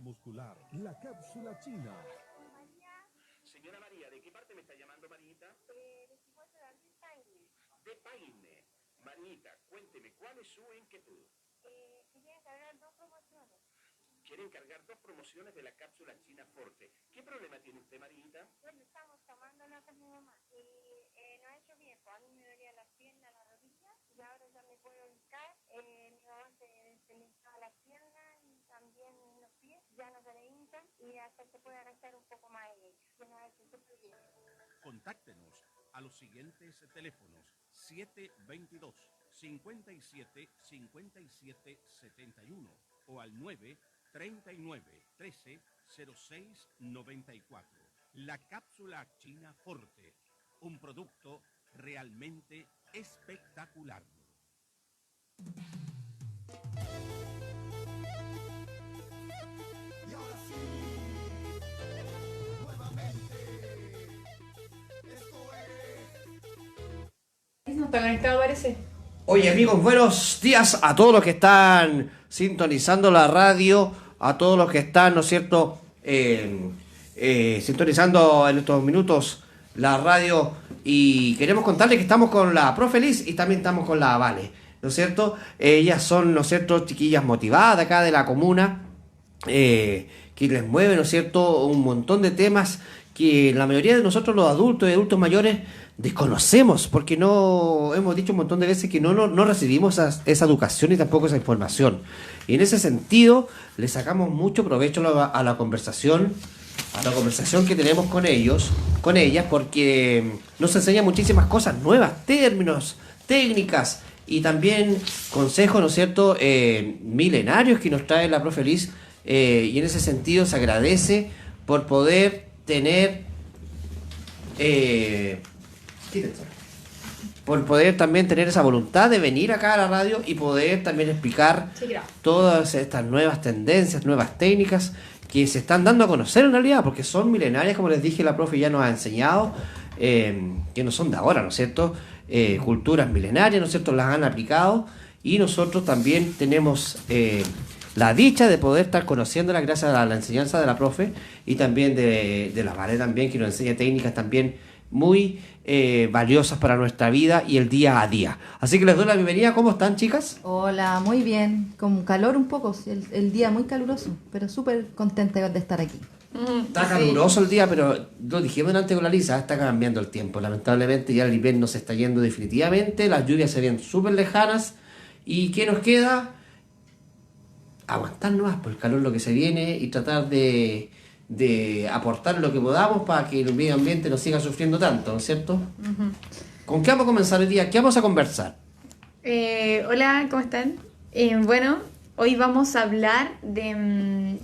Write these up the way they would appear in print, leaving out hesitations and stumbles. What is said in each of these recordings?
muscular, la cápsula china. Señora María, ¿de qué parte me está llamando, Marita? De Paine. Marita, cuénteme, ¿cuál es su inquietud? Quería encargar dos promociones. Quiere encargar dos promociones de la cápsula China Forte. ¿Qué problema tiene usted, Marita? Bueno, estamos tomándola con mi mamá y no ha hecho bien, pues a mí me dolía las piernas, las rodillas y ahora ya me puedo hincar. Mi mamá se le hinchaba las piernas y también los pies, ya no se le hinchan y hasta se puede arrastrar un poco más de ellos. Y no ha hecho súper bien. Contáctenos a los siguientes teléfonos: 722 57 57 71 o al 939 13 06 94. La cápsula China Forte, un producto realmente espectacular. Y ahora sí, nuevamente, esto es... No está conectado, parece. Oye amigos, buenos días a todos los que están sintonizando la radio, a todos los que están, ¿no es cierto?, sintonizando en estos minutos la radio, y queremos contarles que estamos con la profe Liz y también estamos con la Vale, ¿no es cierto? Ellas son, ¿no es cierto?, chiquillas motivadas de acá de la comuna, que les mueve, ¿no es cierto?, un montón de temas que la mayoría de nosotros los adultos y adultos mayores desconocemos, porque no hemos dicho un montón de veces que no recibimos esa educación y tampoco esa información. Y en ese sentido le sacamos mucho provecho a la conversación que tenemos con ellos, con ellas, porque nos enseña muchísimas cosas nuevas, términos, técnicas y también consejos, ¿no es cierto?, milenarios que nos trae la profe Liz, y en ese sentido se agradece por poder tener por poder también tener esa voluntad de venir acá a la radio y poder también explicar todas estas nuevas tendencias, nuevas técnicas que se están dando a conocer en realidad, porque son milenarias, como les dije, la profe ya nos ha enseñado, que no son de ahora, ¿no es cierto? Culturas milenarias, ¿no es cierto?, las han aplicado, y nosotros también tenemos la dicha de poder estar conociéndolas gracias a la enseñanza de la profe y también de la Vale también, que nos enseña técnicas también muy valiosas para nuestra vida y el día a día. Así que les doy la bienvenida. ¿Cómo están, chicas? Hola, muy bien. Con calor un poco, el día muy caluroso, pero súper contenta de estar aquí. Está caluroso el día, pero lo dijimos antes con la Lisa, está cambiando el tiempo. Lamentablemente ya el invierno se está yendo definitivamente, las lluvias se ven súper lejanas. ¿Y qué nos queda? Aguantar nomás por el calor lo que se viene y tratar de aportar lo que podamos para que el medio ambiente no siga sufriendo tanto, ¿no es cierto? Uh-huh. ¿Con qué vamos a comenzar hoy día? ¿Qué vamos a conversar? Hola, ¿cómo están? Bueno, hoy vamos a hablar de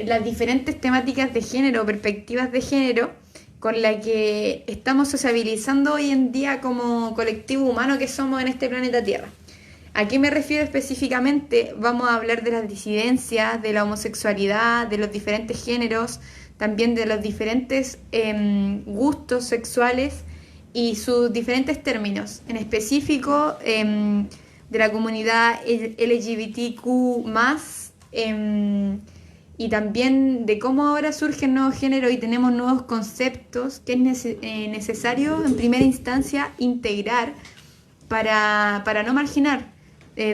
las diferentes temáticas de género, perspectivas de género, con la que estamos sociabilizando hoy en día como colectivo humano que somos en este planeta Tierra. ¿A qué me refiero específicamente? Vamos a hablar de las disidencias, de la homosexualidad, de los diferentes géneros, también de los diferentes gustos sexuales y sus diferentes términos. En específico, de la comunidad LGBTQ+, y también de cómo ahora surgen nuevos géneros y tenemos nuevos conceptos que es necesario en primera instancia integrar para no marginar.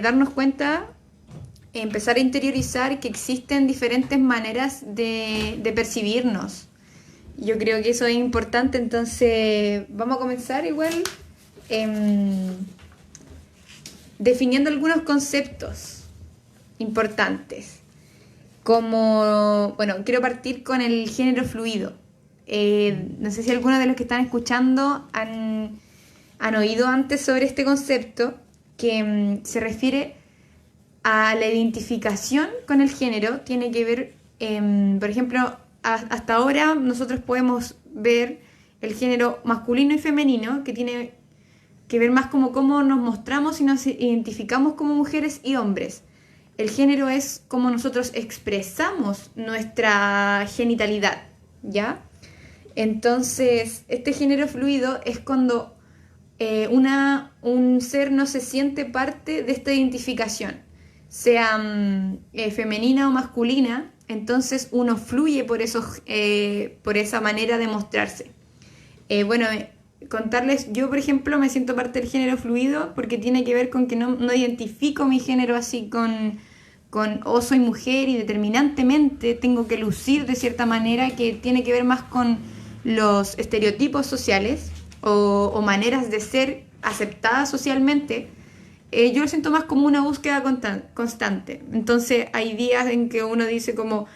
Darnos cuenta, empezar a interiorizar que existen diferentes maneras de percibirnos. Yo creo que eso es importante, entonces vamos a comenzar igual definiendo algunos conceptos importantes. Como, bueno, quiero partir con el género fluido. No sé si algunos de los que están escuchando han oído antes sobre este concepto, que se refiere a la identificación con el género. Tiene que ver, por ejemplo, hasta ahora nosotros podemos ver el género masculino y femenino, que tiene que ver más como cómo nos mostramos y nos identificamos como mujeres y hombres. El género es cómo nosotros expresamos nuestra genitalidad, ¿ya? Entonces, este género fluido es cuando un ser no se siente parte de esta identificación, sea femenina o masculina, entonces uno fluye por esa manera de mostrarse. Contarles, yo por ejemplo me siento parte del género fluido porque tiene que ver con que no identifico mi género así con soy mujer y determinantemente tengo que lucir de cierta manera, que tiene que ver más con los estereotipos sociales o maneras de ser aceptadas socialmente. Yo lo siento más como una búsqueda constante. Entonces hay días en que uno dice como,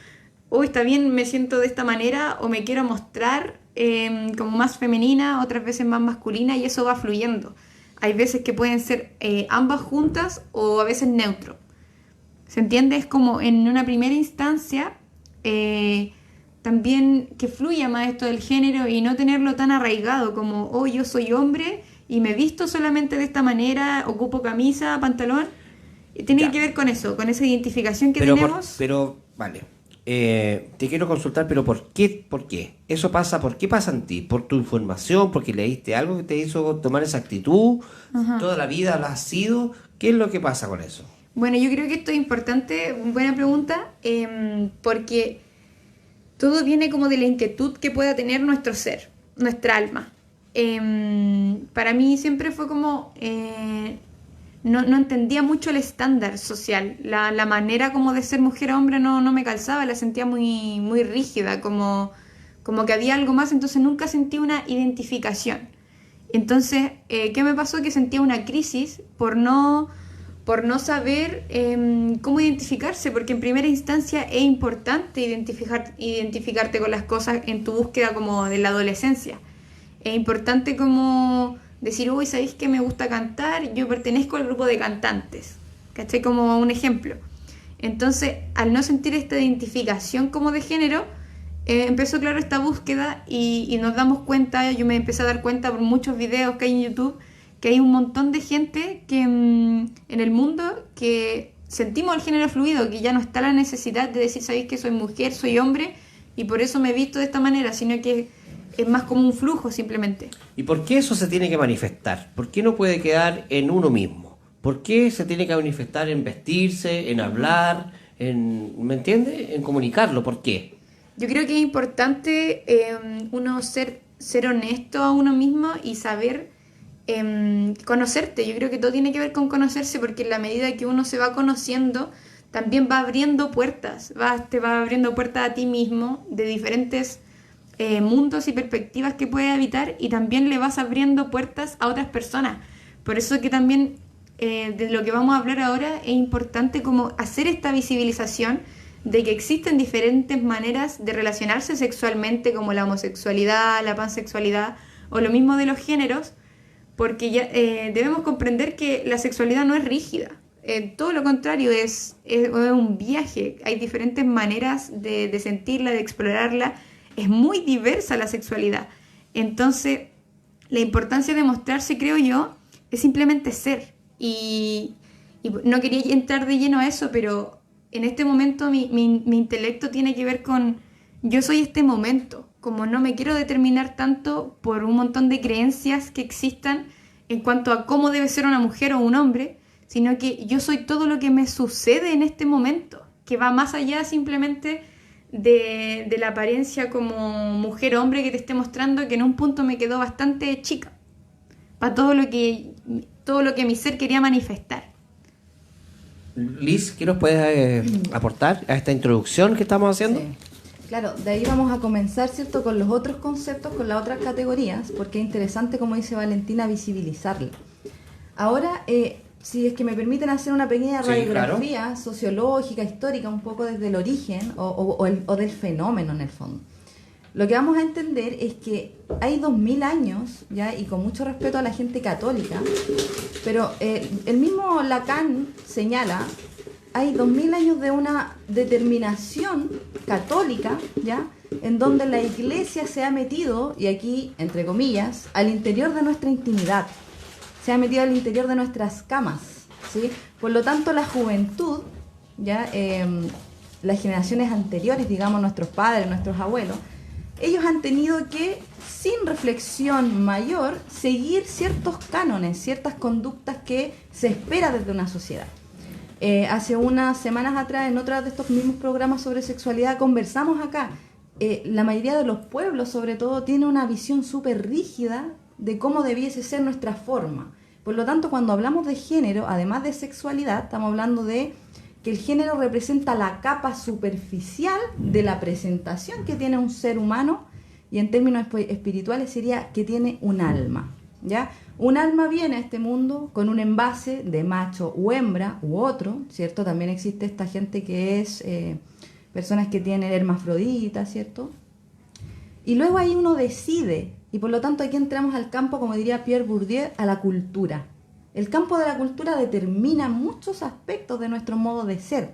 está bien, me siento de esta manera o me quiero mostrar como más femenina, otras veces más masculina, y eso va fluyendo. Hay veces que pueden ser ambas juntas o a veces neutro. ¿Se entiende? Es como en una primera instancia también que fluya más esto del género y no tenerlo tan arraigado como, yo soy hombre y me visto solamente de esta manera, ocupo camisa, pantalón. Tiene que ver con eso, con esa identificación que tenemos. Vale. Te quiero consultar, pero ¿por qué? ¿Eso pasa? ¿Por qué pasa en ti? ¿Por tu información? ¿Porque leíste algo que te hizo tomar esa actitud? Ajá. ¿Toda la vida lo has sido? ¿Qué es lo que pasa con eso? Bueno, yo creo que esto es importante, buena pregunta, porque todo viene como de la inquietud que pueda tener nuestro ser, nuestra alma. Para mí siempre fue como... No entendía mucho el estándar social, la manera como de ser mujer o hombre no me calzaba, la sentía muy, muy rígida, como que había algo más, entonces nunca sentí una identificación. Entonces, ¿qué me pasó? Que sentía una crisis por no saber cómo identificarse, porque en primera instancia es importante identificarte con las cosas en tu búsqueda como de la adolescencia. Es importante como... decir, ¿sabéis que me gusta cantar? Yo pertenezco al grupo de cantantes, ¿cachai? Como un ejemplo. Entonces, al no sentir esta identificación como de género, empezó, claro, esta búsqueda y nos damos cuenta, yo me empecé a dar cuenta por muchos videos que hay en YouTube, que hay un montón de gente que en el mundo que sentimos el género fluido, que ya no está la necesidad de decir, ¿sabéis que soy mujer, soy hombre? Y por eso me he visto de esta manera, sino que es más como un flujo simplemente. ¿Y por qué eso se tiene que manifestar? ¿Por qué no puede quedar en uno mismo? ¿Por qué se tiene que manifestar en vestirse, en hablar, ¿me entiendes? En comunicarlo? ¿Por qué? Yo creo que es importante uno ser honesto a uno mismo y saber conocerte. Yo creo que todo tiene que ver con conocerse, porque en la medida que uno se va conociendo, también va abriendo puertas. Te va abriendo puertas a ti mismo de diferentes mundos y perspectivas que puedes habitar, y también le vas abriendo puertas a otras personas. Por eso que también de lo que vamos a hablar ahora es importante como hacer esta visibilización de que existen diferentes maneras de relacionarse sexualmente, como la homosexualidad, la pansexualidad o lo mismo de los géneros, porque ya debemos comprender que la sexualidad no es rígida. Todo lo contrario, es un viaje. Hay diferentes maneras de sentirla, de explorarla. Es muy diversa la sexualidad. Entonces, la importancia de mostrarse, creo yo, es simplemente ser. Y no quería entrar de lleno a eso, pero en este momento mi intelecto tiene que ver con yo soy este momento. Como no me quiero determinar tanto por un montón de creencias que existan en cuanto a cómo debe ser una mujer o un hombre, sino que yo soy todo lo que me sucede en este momento, que va más allá simplemente de la apariencia como mujer o hombre que te esté mostrando, que en un punto me quedó bastante chica para todo lo que mi ser quería manifestar. Liz, ¿qué nos puedes aportar a esta introducción que estamos haciendo? Sí. Claro, de ahí vamos a comenzar, ¿cierto?, con los otros conceptos, con las otras categorías, porque es interesante, como dice Valentina, visibilizarla. Ahora, si es que me permiten hacer una pequeña radiografía, claro, sociológica, histórica, un poco desde el origen o del fenómeno en el fondo. Lo que vamos a entender es que hay 2000 años, ¿ya? Y con mucho respeto a la gente católica, pero el mismo Lacan señala, hay 2000 años de una determinación católica, ¿ya?, en donde la iglesia se ha metido, y aquí, entre comillas, al interior de nuestra intimidad, se ha metido al interior de nuestras camas, ¿sí? Por lo tanto, la juventud, ¿ya? Las generaciones anteriores, digamos, nuestros padres, nuestros abuelos, ellos han tenido que, sin reflexión mayor, seguir ciertos cánones, ciertas conductas que se espera desde una sociedad. Hace unas semanas atrás, en otro de estos mismos programas sobre sexualidad, conversamos acá. La mayoría de los pueblos, sobre todo, tiene una visión súper rígida de cómo debiese ser nuestra forma. Por lo tanto, cuando hablamos de género, además de sexualidad, estamos hablando de que el género representa la capa superficial de la presentación que tiene un ser humano, y en términos espirituales sería que tiene un alma, ¿ya? Un alma viene a este mundo con un envase de macho u hembra u otro, ¿cierto? También existe esta gente que es personas que tienen hermafroditas, ¿cierto? Y luego ahí uno decide, y por lo tanto aquí entramos al campo, como diría Pierre Bourdieu, a la cultura. El campo de la cultura determina muchos aspectos de nuestro modo de ser,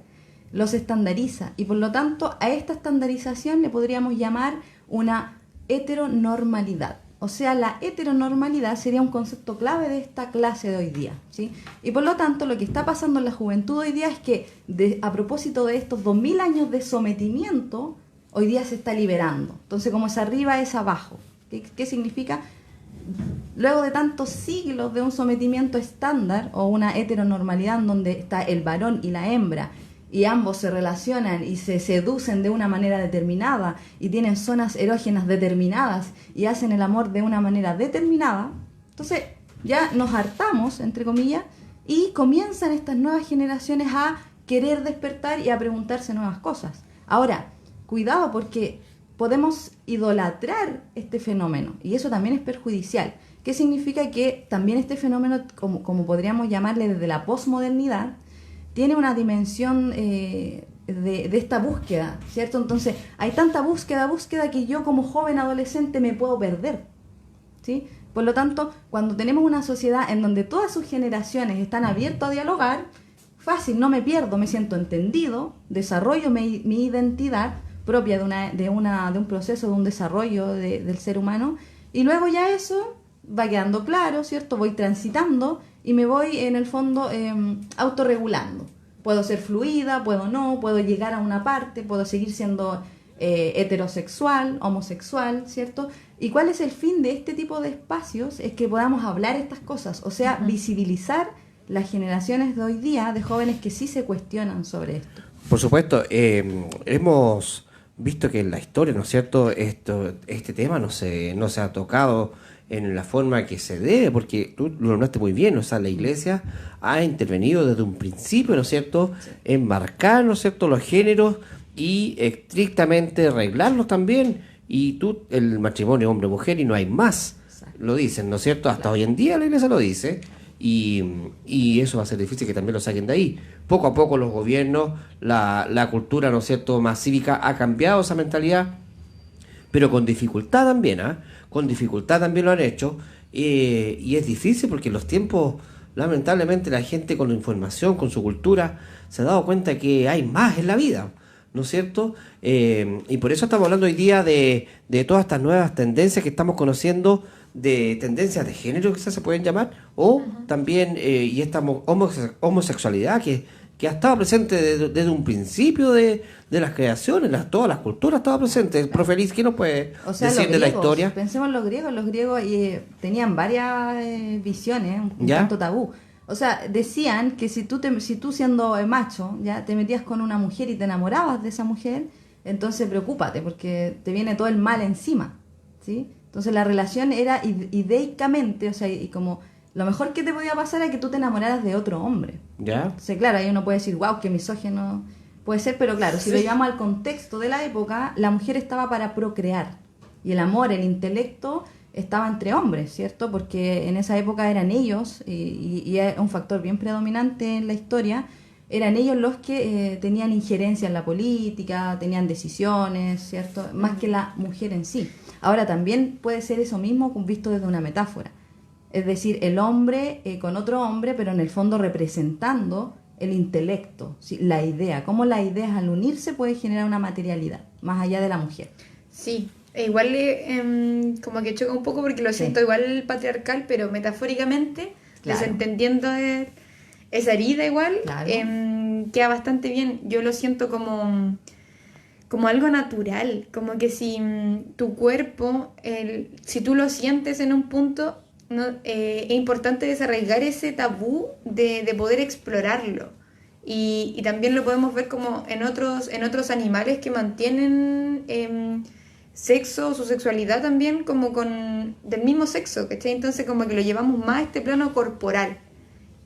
los estandariza, y por lo tanto a esta estandarización le podríamos llamar una heteronormalidad. O sea, la heteronormalidad sería un concepto clave de esta clase de hoy día, ¿sí? Y por lo tanto, lo que está pasando en la juventud hoy día es que, a propósito de estos 2000 años de sometimiento, hoy día se está liberando. Entonces, como es arriba, es abajo. ¿Qué significa? Luego de tantos siglos de un sometimiento estándar o una heteronormalidad en donde está el varón y la hembra, y ambos se relacionan y se seducen de una manera determinada y tienen zonas erógenas determinadas y hacen el amor de una manera determinada, entonces ya nos hartamos, entre comillas, y comienzan estas nuevas generaciones a querer despertar y a preguntarse nuevas cosas. Ahora, cuidado, porque podemos idolatrar este fenómeno y eso también es perjudicial. ¿Qué significa? Que también este fenómeno, como podríamos llamarle desde la posmodernidad, tiene una dimensión de esta búsqueda, ¿cierto? Entonces, hay tanta búsqueda que yo como joven adolescente me puedo perder, ¿sí? Por lo tanto, cuando tenemos una sociedad en donde todas sus generaciones están abiertas a dialogar, fácil, no me pierdo, me siento entendido, desarrollo mi identidad propia de un proceso, de un desarrollo del ser humano, y luego ya eso va quedando claro, ¿cierto? Voy transitando y me voy, en el fondo, autorregulando. Puedo ser fluida, puedo no, puedo llegar a una parte, puedo seguir siendo heterosexual, homosexual, ¿cierto? ¿Y cuál es el fin de este tipo de espacios? Es que podamos hablar estas cosas, o sea, visibilizar las generaciones de hoy día de jóvenes que sí se cuestionan sobre esto. Por supuesto, hemos visto que en la historia, ¿no es cierto?, este tema no se ha tocado en la forma que se debe, porque tú lo notaste muy bien, o sea, la Iglesia ha intervenido desde un principio, ¿no es cierto?, en marcar, ¿no es cierto?, los géneros y estrictamente arreglarlos también, y el matrimonio hombre-mujer y no hay más, lo dicen, ¿no es cierto?, hasta hoy en día la Iglesia lo dice, y eso va a ser difícil que también lo saquen de ahí. Poco a poco los gobiernos, la cultura, ¿no es cierto?, más cívica ha cambiado esa mentalidad, pero con dificultad también, con dificultad también lo han hecho, y es difícil porque en los tiempos, lamentablemente, la gente con la información, con su cultura, se ha dado cuenta que hay más en la vida, ¿no es cierto? Y por eso estamos hablando hoy día de todas estas nuevas tendencias que estamos conociendo, de tendencias de género, quizás se pueden llamar, o también, y esta homosexualidad que ha estado presente desde un principio de las creaciones, todas las culturas estaba presente. Profe Liz, ¿qué nos puede decir de la historia? Pensemos en los griegos tenían varias visiones, un tanto tabú. O sea, decían que si tú siendo macho, ya te metías con una mujer y te enamorabas de esa mujer, entonces preocúpate porque te viene todo el mal encima, ¿sí? Entonces la relación era ideicamente, o sea, y como lo mejor que te podía pasar era que tú te enamoraras de otro hombre. ¿Ya? Entonces, claro, ahí uno puede decir, wow, qué misógino puede ser, pero claro, si lo llevamos al contexto de la época, la mujer estaba para procrear, y el amor, el intelecto, estaba entre hombres, ¿cierto? Porque en esa época eran ellos, y es un factor bien predominante en la historia, eran ellos los que tenían injerencia en la política, tenían decisiones, ¿cierto? Más que la mujer en sí. Ahora también puede ser eso mismo visto desde una metáfora. Es decir, el hombre con otro hombre, pero en el fondo representando el intelecto, ¿sí? La idea, cómo las ideas al unirse puede generar una materialidad, más allá de la mujer. Sí, igual como que choca un poco porque lo siento igual patriarcal, pero metafóricamente, desentendiendo esa herida igual, queda bastante bien. Yo lo siento como algo natural, como que si tu cuerpo, si tú lo sientes en un punto, no, es importante desarraigar ese tabú de poder explorarlo Y también lo podemos ver como en otros animales que mantienen sexo o su sexualidad también como del mismo sexo, ¿cachai? Entonces como que lo llevamos más a este plano corporal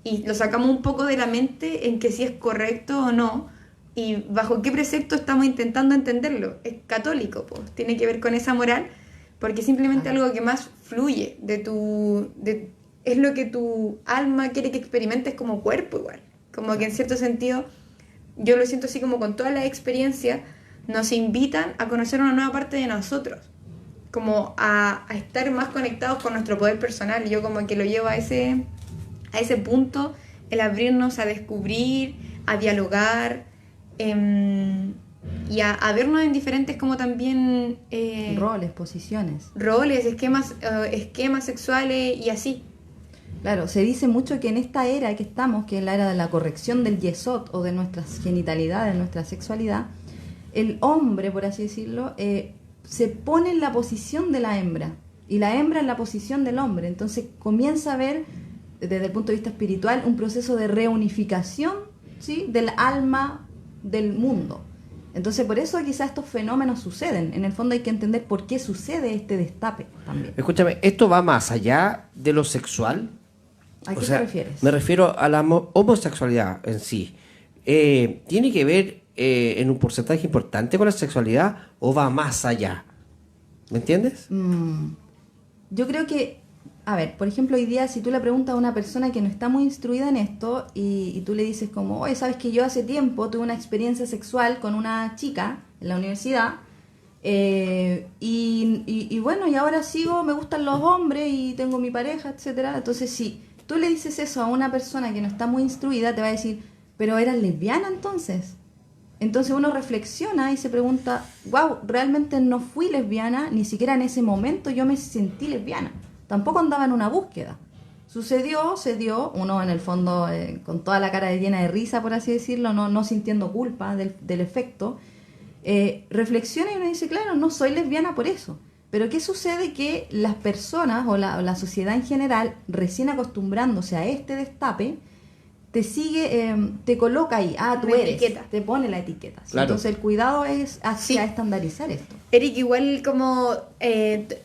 y lo sacamos un poco de la mente en que si es correcto o no y bajo qué precepto estamos intentando entenderlo. Es católico, pues, tiene que ver con esa moral, porque simplemente algo que más fluye es lo que tu alma quiere que experimentes como cuerpo igual. Como que en cierto sentido, yo lo siento así como con toda la experiencia, nos invitan a conocer una nueva parte de nosotros, como a estar más conectados con nuestro poder personal. Y yo como que lo llevo a ese punto, el abrirnos a descubrir, a dialogar, y a vernos en diferentes como también... roles, posiciones. Roles, esquemas sexuales y así. Claro, se dice mucho que en esta era que estamos, que es la era de la corrección del yesod o de nuestras genitalidades, de nuestra sexualidad, el hombre, por así decirlo, se pone en la posición de la hembra y la hembra en la posición del hombre. Entonces comienza a haber, desde el punto de vista espiritual, un proceso de reunificación, ¿sí?, del alma del mundo. Entonces por eso quizás estos fenómenos suceden. En el fondo hay que entender por qué sucede este destape también. Escúchame, ¿esto va más allá de lo sexual? ¿A qué te refieres? Me refiero a la homosexualidad en sí. ¿Tiene que ver en un porcentaje importante con la sexualidad o va más allá? ¿Me entiendes? Yo creo que, a ver, por ejemplo, hoy día si tú le preguntas a una persona que no está muy instruida en esto y tú le dices como, oye, ¿sabes que yo hace tiempo tuve una experiencia sexual con una chica en la universidad? Y bueno, y ahora me gustan los hombres y tengo mi pareja, etcétera. Entonces, si tú le dices eso a una persona que no está muy instruida, te va a decir, ¿pero eras lesbiana entonces? Entonces uno reflexiona y se pregunta, wow, realmente no fui lesbiana, ni siquiera en ese momento yo me sentí lesbiana. Tampoco andaba en una búsqueda. Sucedió, se dio, uno en el fondo con toda la cara llena de risa, por así decirlo, no sintiendo culpa del efecto. Reflexiona y uno dice, claro, no soy lesbiana por eso. Pero ¿qué sucede? Que las personas o la sociedad en general, recién acostumbrándose a este destape, te sigue, te coloca ahí, tú una eres, etiqueta. te pone la etiqueta. ¿Sí? Claro. Entonces el cuidado es hacia estandarizar esto. Eric, igual como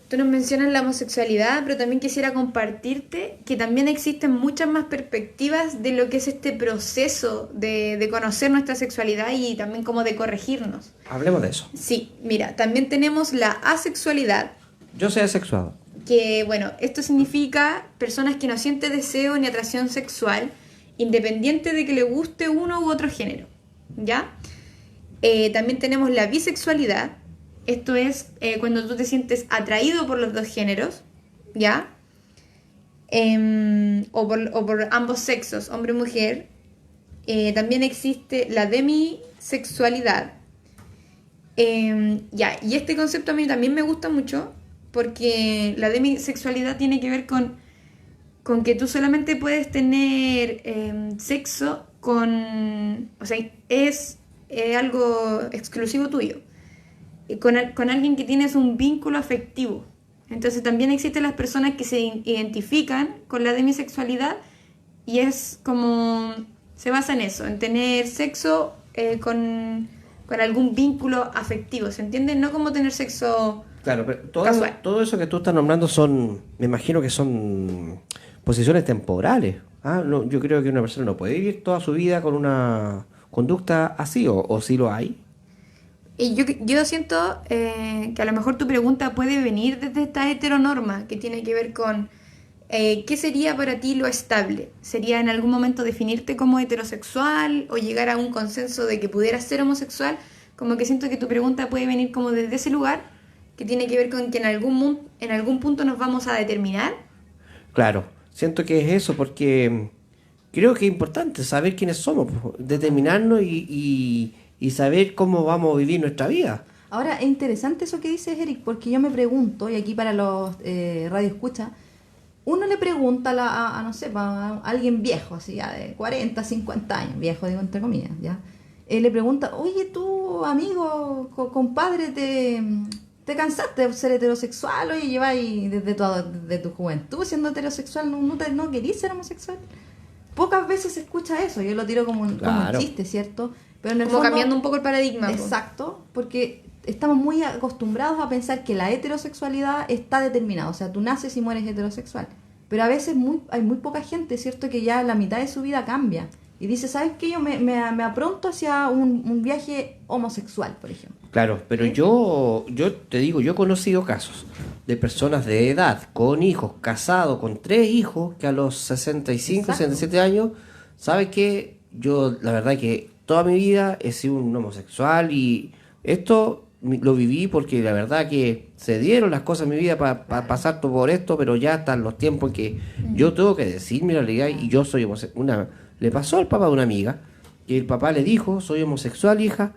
tú nos mencionas la homosexualidad, pero también quisiera compartirte que también existen muchas más perspectivas de lo que es este proceso de conocer nuestra sexualidad y también como de corregirnos. Hablemos de eso. Sí, mira, también tenemos la asexualidad, Yo soy asexuado. que bueno, esto significa personas que no sienten deseo ni atracción sexual, independiente de que le guste uno u otro género, ¿ya? También tenemos la bisexualidad. Esto es cuando tú te sientes atraído por los dos géneros, ¿ya? O por ambos sexos, hombre y mujer. También existe la demisexualidad. Ya, y este concepto a mí también me gusta mucho porque la demisexualidad tiene que ver con que tú solamente puedes tener sexo con... O sea, es algo exclusivo tuyo. Con alguien que tienes un vínculo afectivo. Entonces también existen las personas que se identifican con la demisexualidad y es como... Se basa en eso, en tener sexo con algún vínculo afectivo, ¿se entiende? No como tener sexo... Claro, pero casual. todo eso que tú estás nombrando me imagino que son posiciones temporales. No, yo creo que una persona no puede vivir toda su vida con una conducta así, o sí lo hay. Y yo siento que a lo mejor tu pregunta puede venir desde esta heteronorma que tiene que ver con ¿qué sería para ti lo estable? ¿Sería en algún momento definirte como heterosexual o llegar a un consenso de que pudieras ser homosexual? Como que siento que tu pregunta puede venir como desde ese lugar que tiene que ver con que en algún punto nos vamos a determinar. Claro, siento que es eso, porque creo que es importante saber quiénes somos, determinarnos y saber cómo vamos a vivir nuestra vida. Ahora, es interesante eso que dices, Eric, porque yo me pregunto, y aquí para los radioescuchas, uno le pregunta a no sé, a alguien viejo, así ya de 40, 50 años, viejo digo entre comillas, ¿ya? Le pregunta, oye, tú, amigo, compadre, ¿te cansaste de ser heterosexual? Oye, lleváis desde tu juventud siendo heterosexual, ¿no querís ser homosexual? pocas veces se escucha eso. Yo lo tiro como como un chiste, ¿cierto? Pero en el Como fondo, cambiando un poco el paradigma. po. exacto, porque estamos muy acostumbrados a pensar que la heterosexualidad está determinada. O sea, tú naces y mueres heterosexual. Pero a veces hay muy poca gente, ¿cierto? Que ya la mitad de su vida cambia. Y dice, ¿sabes qué? Yo me apronto hacia un viaje homosexual, por ejemplo. Claro, pero yo te digo, yo he conocido casos de personas de edad, con hijos, casados, con 3 hijos, que a los 65, Exacto. 67 años, ¿sabe qué? Yo, la verdad que toda mi vida he sido un homosexual y esto lo viví porque la verdad que se dieron las cosas en mi vida para pasar por esto, pero ya están los tiempos en que yo tengo que decir mi realidad y yo soy homosexual. Le pasó al papá de una amiga que el papá le dijo, soy homosexual, hija,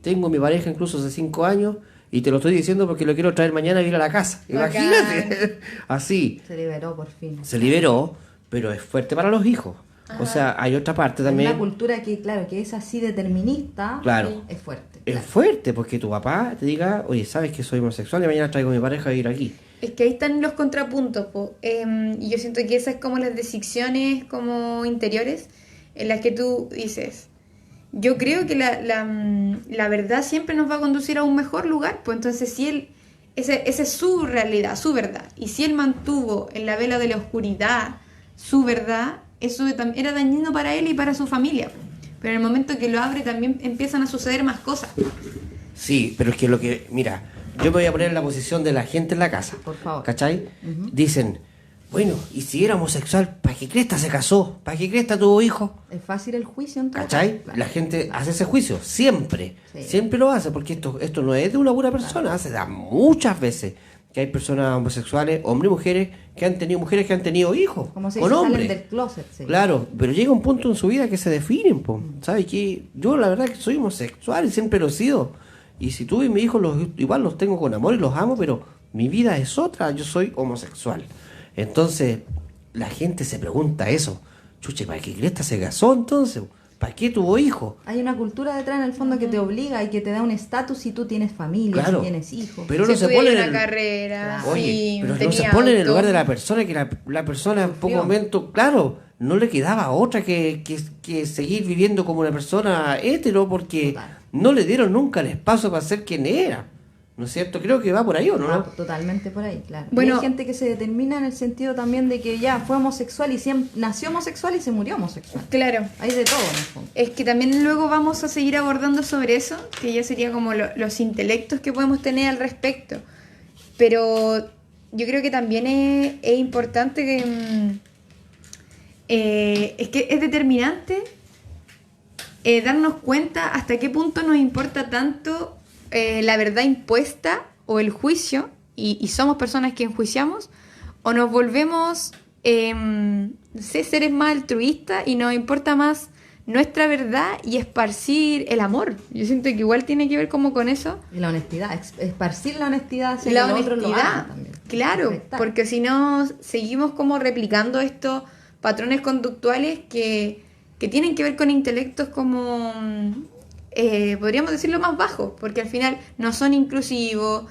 tengo mi pareja incluso hace 5 años y te lo estoy diciendo porque lo quiero traer mañana a ir a la casa. Bacán. Imagínate, así. Se liberó por fin. Se liberó, pero es fuerte para los hijos. O sea, hay otra parte Es también. una cultura que, claro, que es así determinista, Claro. es fuerte. Es claro. fuerte porque tu papá te diga, oye, sabes que soy homosexual y mañana traigo a mi pareja a ir aquí. Es que ahí están los contrapuntos, po. Y yo siento que esas es como las decisiones como interiores en las que tú dices, yo creo que la verdad siempre nos va a conducir a un mejor lugar, pues entonces si él, esa es su realidad, su verdad, y si él mantuvo en la vela de la oscuridad su verdad, eso era dañino para él y para su familia, po. Pero en el momento que lo abre también empiezan a suceder más cosas. Sí, pero es que mira, yo me voy a poner en la posición de la gente en la casa. Por favor. ¿Cachai? Dicen, bueno, y si era homosexual, ¿para qué cresta se casó? ¿Para qué cresta tuvo hijos? Es fácil el juicio en todo ¿Cachai? caso, claro. La gente hace ese juicio, siempre. Sí. Siempre lo hace, porque esto no es de una pura persona, se da muchas veces que hay personas homosexuales, hombres y mujeres, mujeres que han tenido hijos Como se con dice, hombres. salen del closet. Sí. Claro, pero llega un punto en su vida que se definen, po. ¿Sabes qué? Yo la verdad que soy homosexual y siempre lo he sido. Y si tuve mis hijos, igual los tengo con amor y los amo, pero mi vida es otra, yo soy homosexual. Entonces, la gente se pregunta eso. Chuche, ¿para qué cresta se casó entonces? ¿Para qué tuvo hijos? Hay una cultura detrás en el fondo que te obliga y que te da un estatus si tú tienes familia, Claro. si tienes hijos. Pero Si no se estudié pone en una el... carrera, Oye, si pero no se tenía pone en el auto. lugar de la persona, que la persona en poco Sufrió. momento, claro, no le quedaba otra que seguir viviendo como una persona hetero porque Total. no le dieron nunca el espacio para ser quien era. ¿No es cierto? Creo que va por ahí, ¿o no? Ah, totalmente por ahí, claro. Bueno. Y hay gente que se determina en el sentido también de que ya fue homosexual y nació homosexual y se murió homosexual. Claro. Hay de todo en el fondo. Es que también luego vamos a seguir abordando sobre eso, que ya sería como los intelectos que podemos tener al respecto. Pero yo creo que también es importante que... es que es determinante darnos cuenta hasta qué punto nos importa tanto la verdad impuesta o el juicio, y somos personas que enjuiciamos, o nos volvemos, no sé, seres más altruistas y nos importa más nuestra verdad y esparcir el amor. Yo siento que igual tiene que ver como con eso. Y la honestidad, esparcir la honestidad hacia La que los otros lo honestidad, hagan también. claro, Respetar. porque si no seguimos como replicando estos patrones conductuales que tienen que ver con intelectos como, podríamos decirlo, más bajos, porque al final no son inclusivos,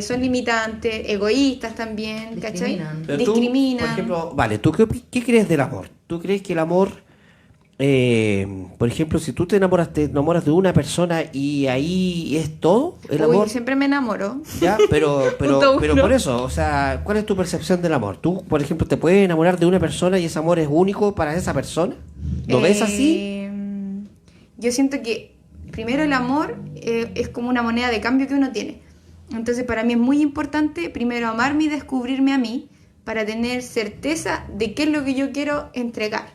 son limitantes, egoístas también, ¿cachai? Discriminan. Pero tú, Discriminan. por ejemplo, vale, ¿tú qué crees del amor? ¿Tú crees que el amor, por ejemplo, si tú te enamoras de una persona y ahí es todo, el Uy, amor? siempre me enamoro. Ya, pero Punto uno. por eso, o sea, ¿cuál es tu percepción del amor? ¿Tú, por ejemplo, te puedes enamorar de una persona y ese amor es único para esa persona? ¿Lo ves así? Yo siento que primero el amor es como una moneda de cambio que uno tiene. Entonces para mí es muy importante primero amarme y descubrirme a mí para tener certeza de qué es lo que yo quiero entregar.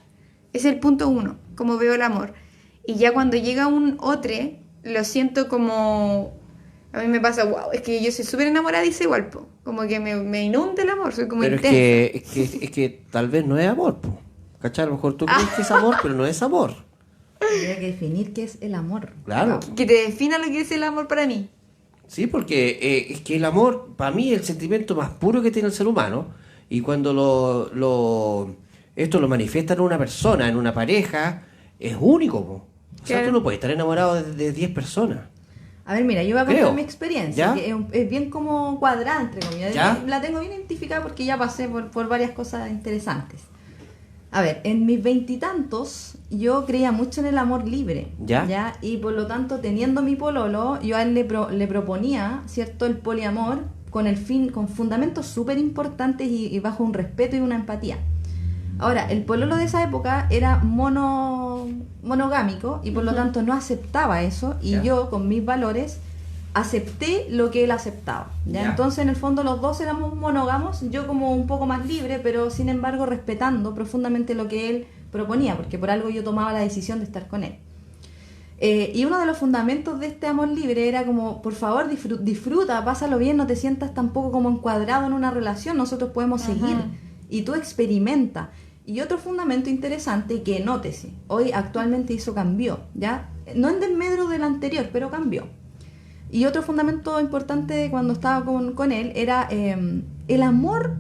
Ese es el punto 1, como veo el amor. Y ya cuando llega un otro, lo siento como... A mí me pasa, wow, es que yo soy súper enamoradiza igual, po. Como que me inunda el amor, soy como Pero intensa. es que tal vez no es amor, po. ¿Cachai? A lo mejor tú crees que es amor, pero no es amor. Habría que definir qué es el amor. Claro. Que te defina lo que es el amor para mí. Sí, porque es que el amor, para mí, es el sentimiento más puro que tiene el ser humano. Y cuando esto lo manifiesta en una persona, en una pareja, es único, po. O sea, Claro. tú no puedes estar enamorado de 10 personas. A ver, mira, yo voy a contar Creo. mi experiencia, ¿Ya? que es bien como cuadrada, entre comillas. ¿Ya? La tengo bien identificada porque ya pasé por varias cosas interesantes. A ver, en mis veintitantos yo creía mucho en el amor libre, ¿Ya? Y por lo tanto, teniendo mi pololo, yo a él le proponía, ¿cierto?, el poliamor con fundamentos súper importantes y bajo un respeto y una empatía. Ahora, el pololo de esa época era monogámico y por lo tanto no aceptaba eso, y Ya. yo con mis valores acepté lo que él aceptaba, ¿ya? Ya. Entonces en el fondo los dos éramos monógamos, yo como un poco más libre, pero sin embargo respetando profundamente lo que él proponía, porque por algo yo tomaba la decisión de estar con él. Y uno de los fundamentos de este amor libre era como, por favor, disfruta, pásalo bien, no te sientas tampoco como encuadrado en una relación, nosotros podemos seguir, y tú experimenta. Y otro fundamento interesante, que nótese, hoy actualmente eso cambió, ¿ya? No en desmedro del anterior, pero cambió. Y otro fundamento importante cuando estaba con él era el amor.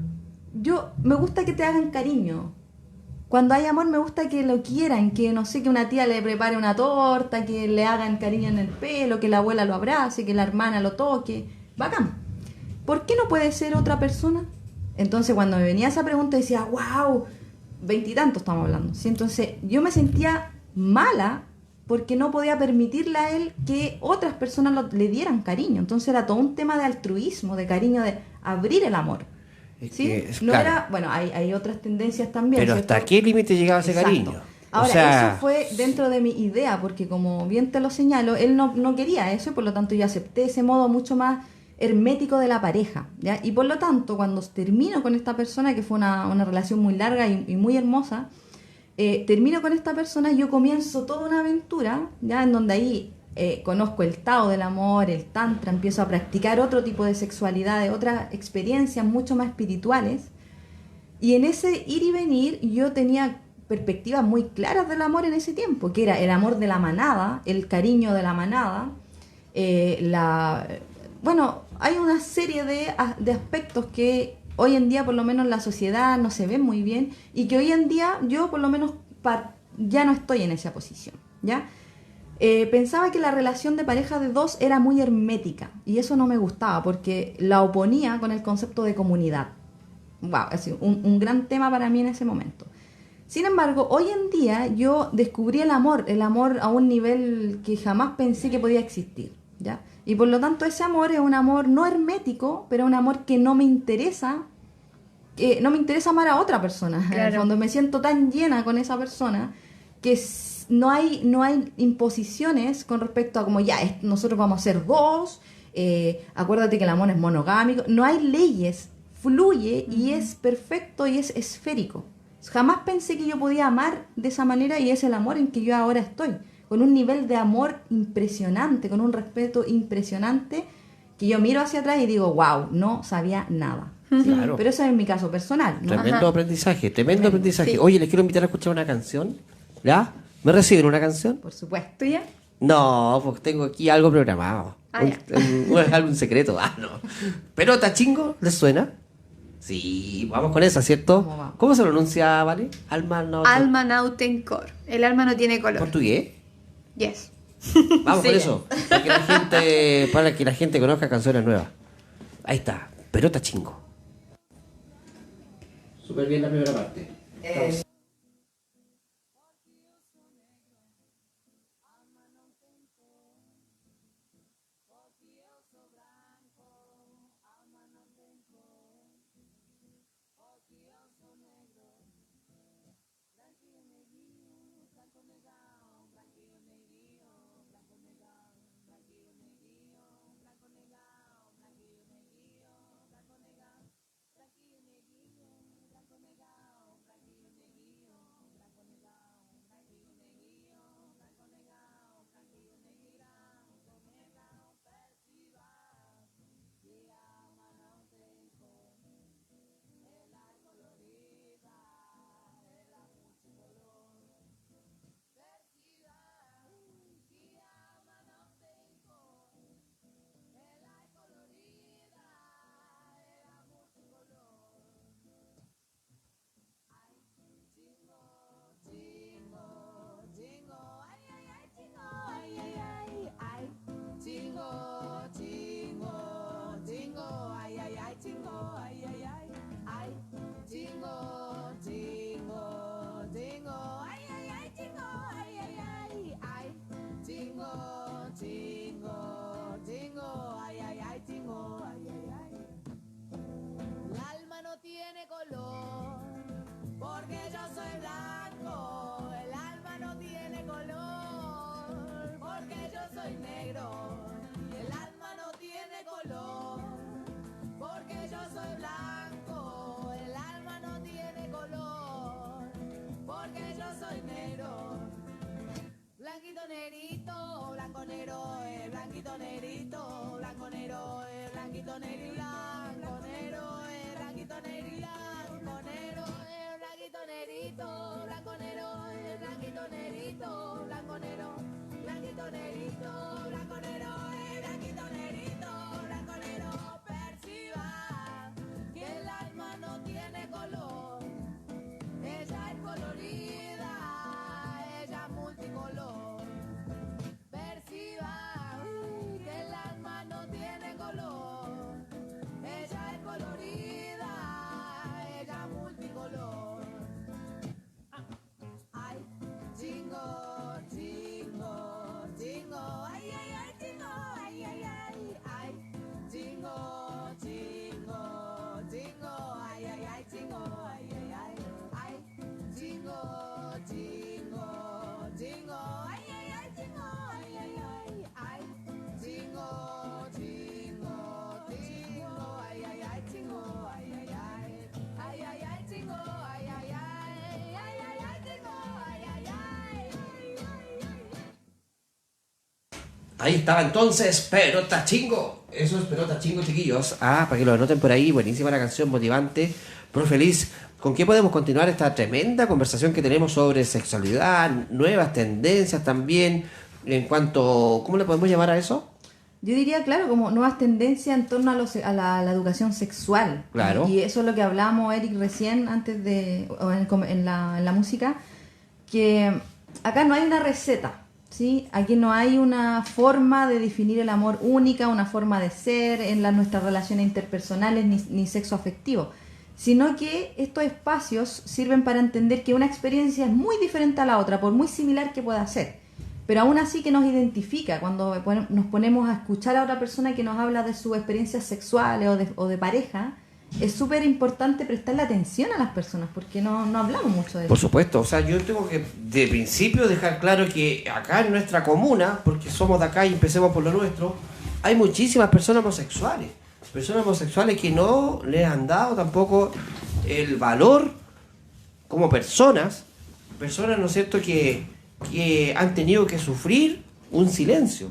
Me gusta que te hagan cariño. Cuando hay amor me gusta que lo quieran, que no sé, que una tía le prepare una torta, que le hagan cariño en el pelo, que la abuela lo abrace, que la hermana lo toque. Bacán. ¿Por qué no puede ser otra persona? Entonces cuando me venía esa pregunta decía, wow, veintitantos estamos hablando, ¿sí? Entonces yo me sentía mala porque no podía permitirle a él que otras personas le dieran cariño. Entonces era todo un tema de altruismo, de cariño, de abrir el amor. Es ¿Sí? que No claro. era, bueno, hay otras tendencias también. Pero ¿cierto? ¿hasta qué límite llegaba ese Exacto. cariño? Ahora, O sea, eso fue dentro de mi idea, porque como bien te lo señalo, él no quería eso y por lo tanto yo acepté ese modo mucho más hermético de la pareja, ¿ya? Y por lo tanto, cuando termino con esta persona, que fue una relación muy larga y muy hermosa, termino con esta persona y yo comienzo toda una aventura, ¿ya? En donde ahí conozco el Tao del amor, el Tantra, empiezo a practicar otro tipo de sexualidad, otras experiencias mucho más espirituales. Y en ese ir y venir yo tenía perspectivas muy claras del amor en ese tiempo, que era el amor de la manada, el cariño de la manada, bueno, hay una serie de aspectos que hoy en día por lo menos en la sociedad no se ven muy bien y que hoy en día yo por lo menos ya no estoy en esa posición, ¿ya? Pensaba que la relación de pareja de dos era muy hermética y eso no me gustaba porque la oponía con el concepto de comunidad. Wow, es un gran tema para mí en ese momento. Sin embargo, hoy en día yo descubrí el amor a un nivel que jamás pensé que podía existir, ¿ya? Y por lo tanto ese amor es un amor no hermético, pero un amor que no me interesa amar a otra persona. En el Claro. fondo me siento tan llena con esa persona que no hay imposiciones con respecto a como ya, nosotros vamos a ser dos, acuérdate que el amor es monogámico, no hay leyes, fluye y es perfecto y es esférico. Jamás pensé que yo podía amar de esa manera y es el amor en que yo ahora estoy, con un nivel de amor impresionante, con un respeto impresionante, que yo miro hacia atrás y digo, wow, no sabía nada. ¿Sí? Claro. Pero eso es mi caso personal, ¿no? tremendo Ajá. aprendizaje, tremendo aprendizaje. Sí. Oye, les quiero invitar a escuchar una canción. ¿Ya? ¿Me reciben una canción? Por supuesto. ¿Tuya? No, porque tengo aquí algo programado. Ah, ya. Algún secreto. Ah, no. ¿Pelota chingo? ¿Les suena? Sí, vamos con esa, ¿cierto? ¿Cómo va? ¿Cómo se pronuncia, Vale? Alma no. Alma Nautenkor. El alma no tiene color. ¿Portugués? Yes. Vamos Sí. con eso. Para que la gente conozca canciones nuevas. Ahí está. Pelota chingo. Súper bien la primera parte. Ahí estaba entonces Pelota Chingo. Eso es Pelota Chingo, chiquillos. Para que lo anoten por ahí. Buenísima la canción, motivante. Feliz. ¿Con qué podemos continuar esta tremenda conversación que tenemos sobre sexualidad, nuevas tendencias también, en cuanto... ¿Cómo le podemos llamar a eso? Yo diría, claro, como nuevas tendencias en torno a la educación sexual. Claro. Y eso es lo que hablábamos, Eric, recién, antes de... en la música, que acá no hay una receta, ¿sí? Aquí no hay una forma de definir el amor única, una forma de ser en nuestras relaciones interpersonales ni sexo afectivo, sino que estos espacios sirven para entender que una experiencia es muy diferente a la otra, por muy similar que pueda ser, pero aún así que nos identifica cuando nos ponemos a escuchar a otra persona que nos habla de sus experiencias sexuales o de pareja. Es súper importante prestarle atención a las personas, porque no hablamos mucho de eso. Por supuesto, o sea, yo tengo que de principio dejar claro que acá en nuestra comuna, porque somos de acá y empecemos por lo nuestro, hay muchísimas personas homosexuales que no les han dado tampoco el valor como personas, ¿no es cierto?, que han tenido que sufrir un silencio,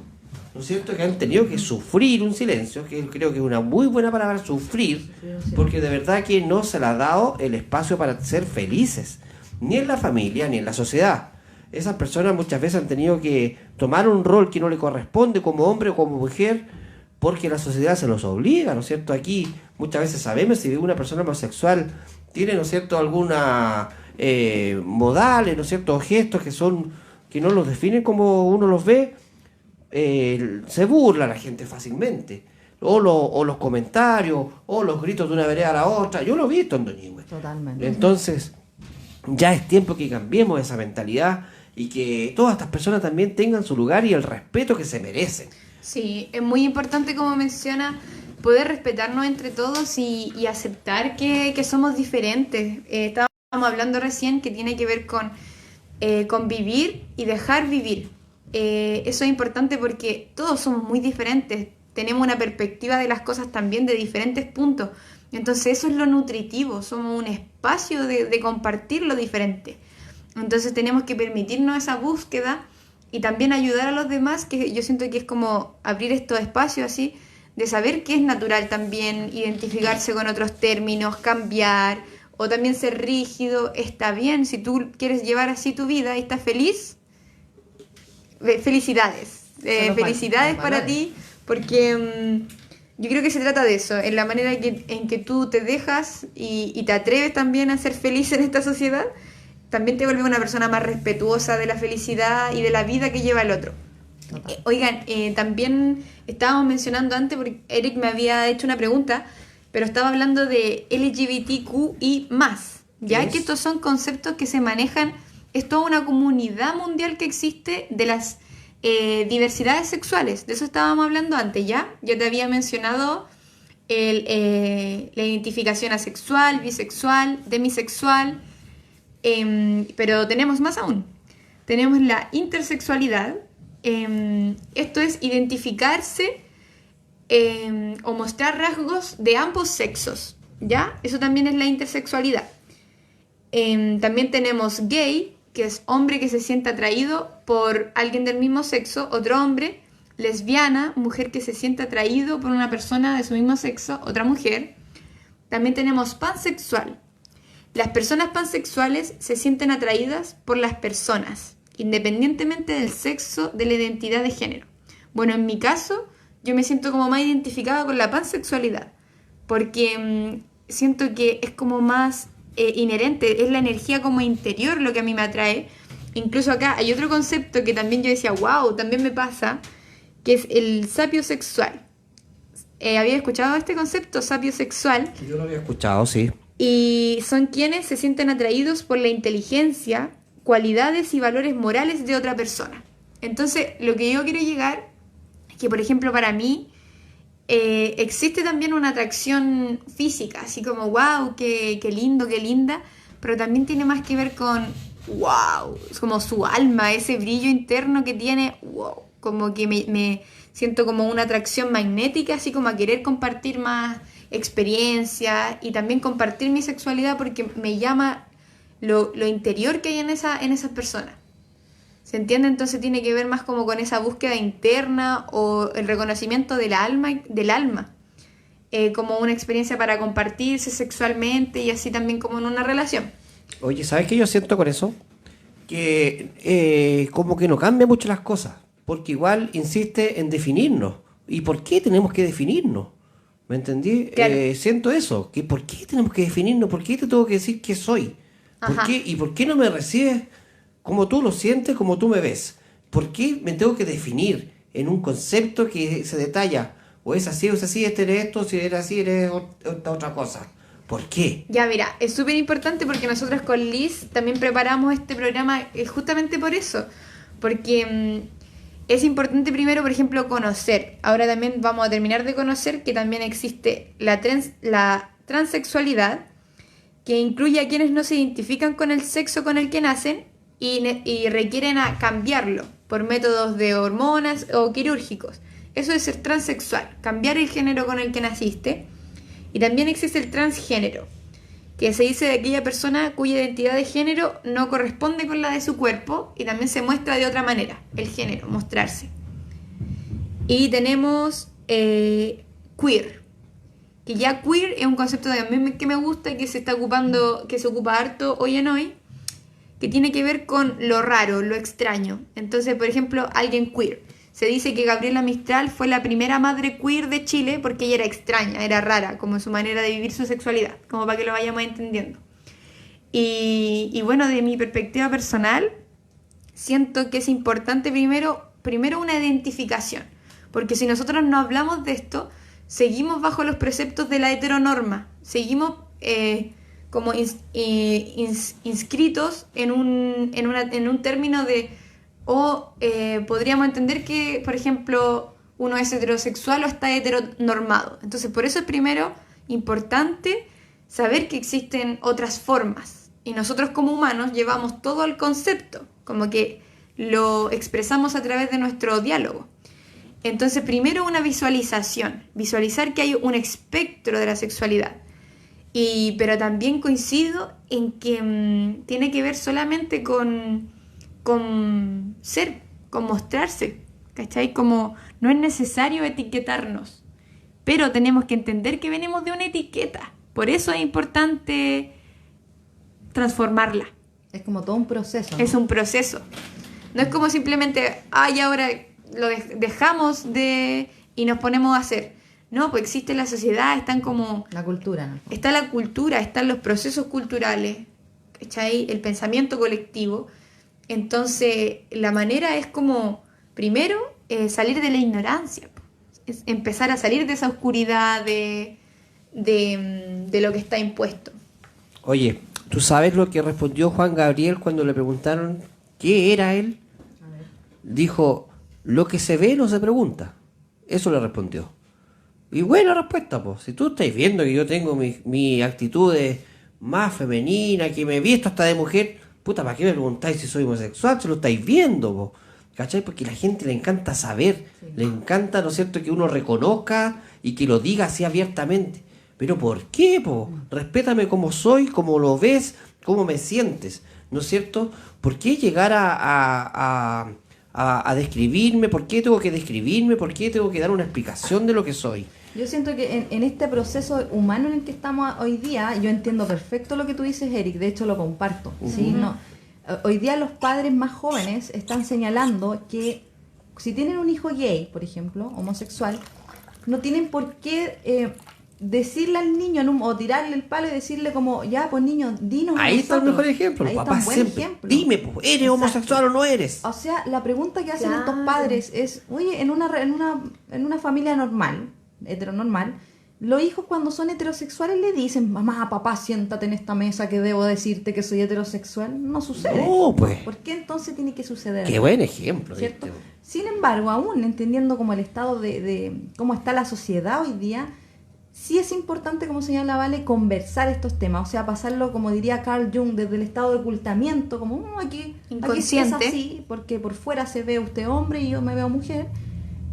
¿no es cierto?, que han tenido que sufrir un silencio, que creo que es una muy buena palabra, sufrir, porque de verdad que no se les ha dado el espacio para ser felices, ni en la familia, ni en la sociedad. Esas personas muchas veces han tenido que tomar un rol que no le corresponde como hombre o como mujer, porque la sociedad se los obliga, ¿no es cierto? Aquí muchas veces sabemos si una persona homosexual tiene, ¿no es cierto?, alguna modales, ¿no es cierto?, o gestos que no los definen como uno los ve, se burla la gente fácilmente, o los comentarios, o los gritos de una vereda a la otra. Yo lo he visto en Doñihue. Totalmente. Entonces, ya es tiempo que cambiemos esa mentalidad y que todas estas personas también tengan su lugar y el respeto que se merecen. Sí, es muy importante, como menciona, poder respetarnos entre todos y aceptar que somos diferentes. Estábamos hablando recién que tiene que ver con convivir y dejar vivir. Eso es importante porque todos somos muy diferentes, tenemos una perspectiva de las cosas también de diferentes puntos. Entonces eso es lo nutritivo, somos un espacio de compartir lo diferente. Entonces tenemos que permitirnos esa búsqueda y también ayudar a los demás, que yo siento que es como abrir estos espacios así, de saber que es natural también identificarse con otros términos, cambiar, o también ser rígido. Está bien, si tú quieres llevar así tu vida y estás feliz, felicidades. Felicidades para ti, porque yo creo que se trata de eso, en la manera en que tú te dejas y te atreves también a ser feliz en esta sociedad. También te vuelve una persona más respetuosa de la felicidad y de la vida que lleva el otro. Oigan, también estábamos mencionando antes, porque Eric me había hecho una pregunta, pero estaba hablando de LGBTQI+, ya que estos son conceptos que se manejan, es toda una comunidad mundial que existe de las diversidades sexuales. De eso estábamos hablando antes, ¿ya? Yo te había mencionado la identificación asexual, bisexual, demisexual, pero tenemos más aún. Tenemos la intersexualidad. Esto es identificarse o mostrar rasgos de ambos sexos, ¿ya? Eso también es la intersexualidad. También tenemos gay, que es hombre que se siente atraído por alguien del mismo sexo, otro hombre. Lesbiana, mujer que se siente atraído por una persona de su mismo sexo, otra mujer. También tenemos pansexual. Las personas pansexuales se sienten atraídas por las personas, independientemente del sexo, de la identidad de género. Bueno, en mi caso, yo me siento como más identificada con la pansexualidad, porque siento que es como más inherente, es la energía como interior lo que a mí me atrae. Incluso acá hay otro concepto que también yo decía, wow, también me pasa, que es el sapiosexual. ¿Había escuchado este concepto, sapiosexual? Yo lo había escuchado, sí. Y son quienes se sienten atraídos por la inteligencia, cualidades y valores morales de otra persona. Entonces, lo que yo quiero llegar es que, por ejemplo, para mí existe también una atracción física, así como, wow, qué lindo, qué linda, pero también tiene más que ver con, wow, es como su alma, ese brillo interno que tiene, wow, como que me siento como una atracción magnética, así como a querer compartir más experiencias y también compartir mi sexualidad porque me llama lo interior que hay en esas personas. ¿Se entiende? Entonces tiene que ver más como con esa búsqueda interna o el reconocimiento del alma, como una experiencia para compartirse sexualmente y así también como en una relación. Oye, ¿sabes qué yo siento con eso? Que como que no cambia mucho las cosas, porque igual insiste en definirnos. ¿Y por qué tenemos que definirnos? ¿Me entendí? Claro. Siento eso, que ¿por qué tenemos que definirnos? ¿Por qué te tengo que decir qué soy? ¿Por Ajá. qué? ¿Y por qué no me recibes como tú lo sientes, como tú me ves? ¿Por qué me tengo que definir en un concepto que se detalla? O es así, este eres esto, si eres así, eres otra cosa. ¿Por qué? Ya, mira, es súper importante porque nosotros con Liz también preparamos este programa justamente por eso. Porque es importante primero, por ejemplo, conocer. Ahora también vamos a terminar de conocer que también existe la transexualidad, que incluye a quienes no se identifican con el sexo con el que nacen y requieren a cambiarlo por métodos de hormonas o quirúrgicos. Eso es ser transexual, cambiar el género con el que naciste. Y también existe el transgénero, que se dice de aquella persona cuya identidad de género no corresponde con la de su cuerpo y también se muestra de otra manera, el género, mostrarse. Y tenemos queer, que ya queer es un concepto de a mí que me gusta y que se está ocupando, que se ocupa harto hoy en hoy, que tiene que ver con lo raro, lo extraño. Entonces, por ejemplo, alguien queer. Se dice que Gabriela Mistral fue la primera madre queer de Chile porque ella era extraña, era rara, como su manera de vivir su sexualidad, como para que lo vayamos entendiendo. Y bueno, de mi perspectiva personal, siento que es importante primero una identificación, porque si nosotros no hablamos de esto, seguimos bajo los preceptos de la heteronorma, seguimos como inscritos en un término de... O podríamos entender que, por ejemplo, uno es heterosexual o está heteronormado. Entonces, por eso es primero importante saber que existen otras formas. Y nosotros como humanos llevamos todo el concepto, como que lo expresamos a través de nuestro diálogo. Entonces, primero una visualización. Visualizar que hay un espectro de la sexualidad. Pero también coincido en que tiene que ver solamente con ser, con mostrarse, ¿cachai? Como no es necesario etiquetarnos, pero tenemos que entender que venimos de una etiqueta. Por eso es importante transformarla. Es como todo un proceso, ¿no? Es un proceso. No es como simplemente, ahora lo dejamos y nos ponemos a hacer. No, pues existe la sociedad, están como... La cultura, ¿no? Está la cultura, están los procesos culturales, ¿cachai? El pensamiento colectivo. Entonces, la manera es como, primero, salir de la ignorancia. Es empezar a salir de esa oscuridad de lo que está impuesto. Oye, ¿tú sabes lo que respondió Juan Gabriel cuando le preguntaron qué era él? Dijo, lo que se ve no se pregunta. Eso le respondió. Y buena respuesta, pues. Si tú estás viendo que yo tengo mis actitudes más femeninas, que me he visto hasta de mujer, puta, ¿para qué me preguntáis si soy homosexual? Si lo estáis viendo, po. ¿Cachai? Porque a la gente le encanta saber, le encanta, ¿no es cierto?, que uno reconozca y que lo diga así abiertamente. ¿Pero por qué, po? Respétame como soy, como lo ves, cómo me sientes, ¿no es cierto? ¿Por qué llegar a describirme? ¿Por qué tengo que describirme? ¿Por qué tengo que dar una explicación de lo que soy? Yo siento que en este proceso humano en el que estamos hoy día, yo entiendo perfecto lo que tú dices, Eric, de hecho lo comparto. ¿Sí? No, hoy día los padres más jóvenes están señalando que si tienen un hijo gay, por ejemplo, homosexual, no tienen por qué decirle al niño o tirarle el palo y decirle como, ya, pues niño, dinos. Ahí está el nosotros. mejor ejemplo. Ahí Papá está un buen siempre, ejemplo. dime, pues, ¿eres Exacto. homosexual o no eres? O sea, la pregunta que hacen Claro. estos padres es, oye, en una familia normal, heteronormal, los hijos cuando son heterosexuales le dicen, mamá, papá, siéntate en esta mesa que debo decirte que soy heterosexual. No sucede. No, pues. ¿Por qué entonces tiene que suceder? Qué buen ejemplo, ¿Cierto? ¿viste? Sin embargo, aún entendiendo como el estado de cómo está la sociedad hoy día, sí es importante, como señala Vale, conversar estos temas, o sea, pasarlo, como diría Carl Jung, desde el estado de ocultamiento, como aquí Inconsciente. es así, porque por fuera se ve usted hombre y yo me veo mujer,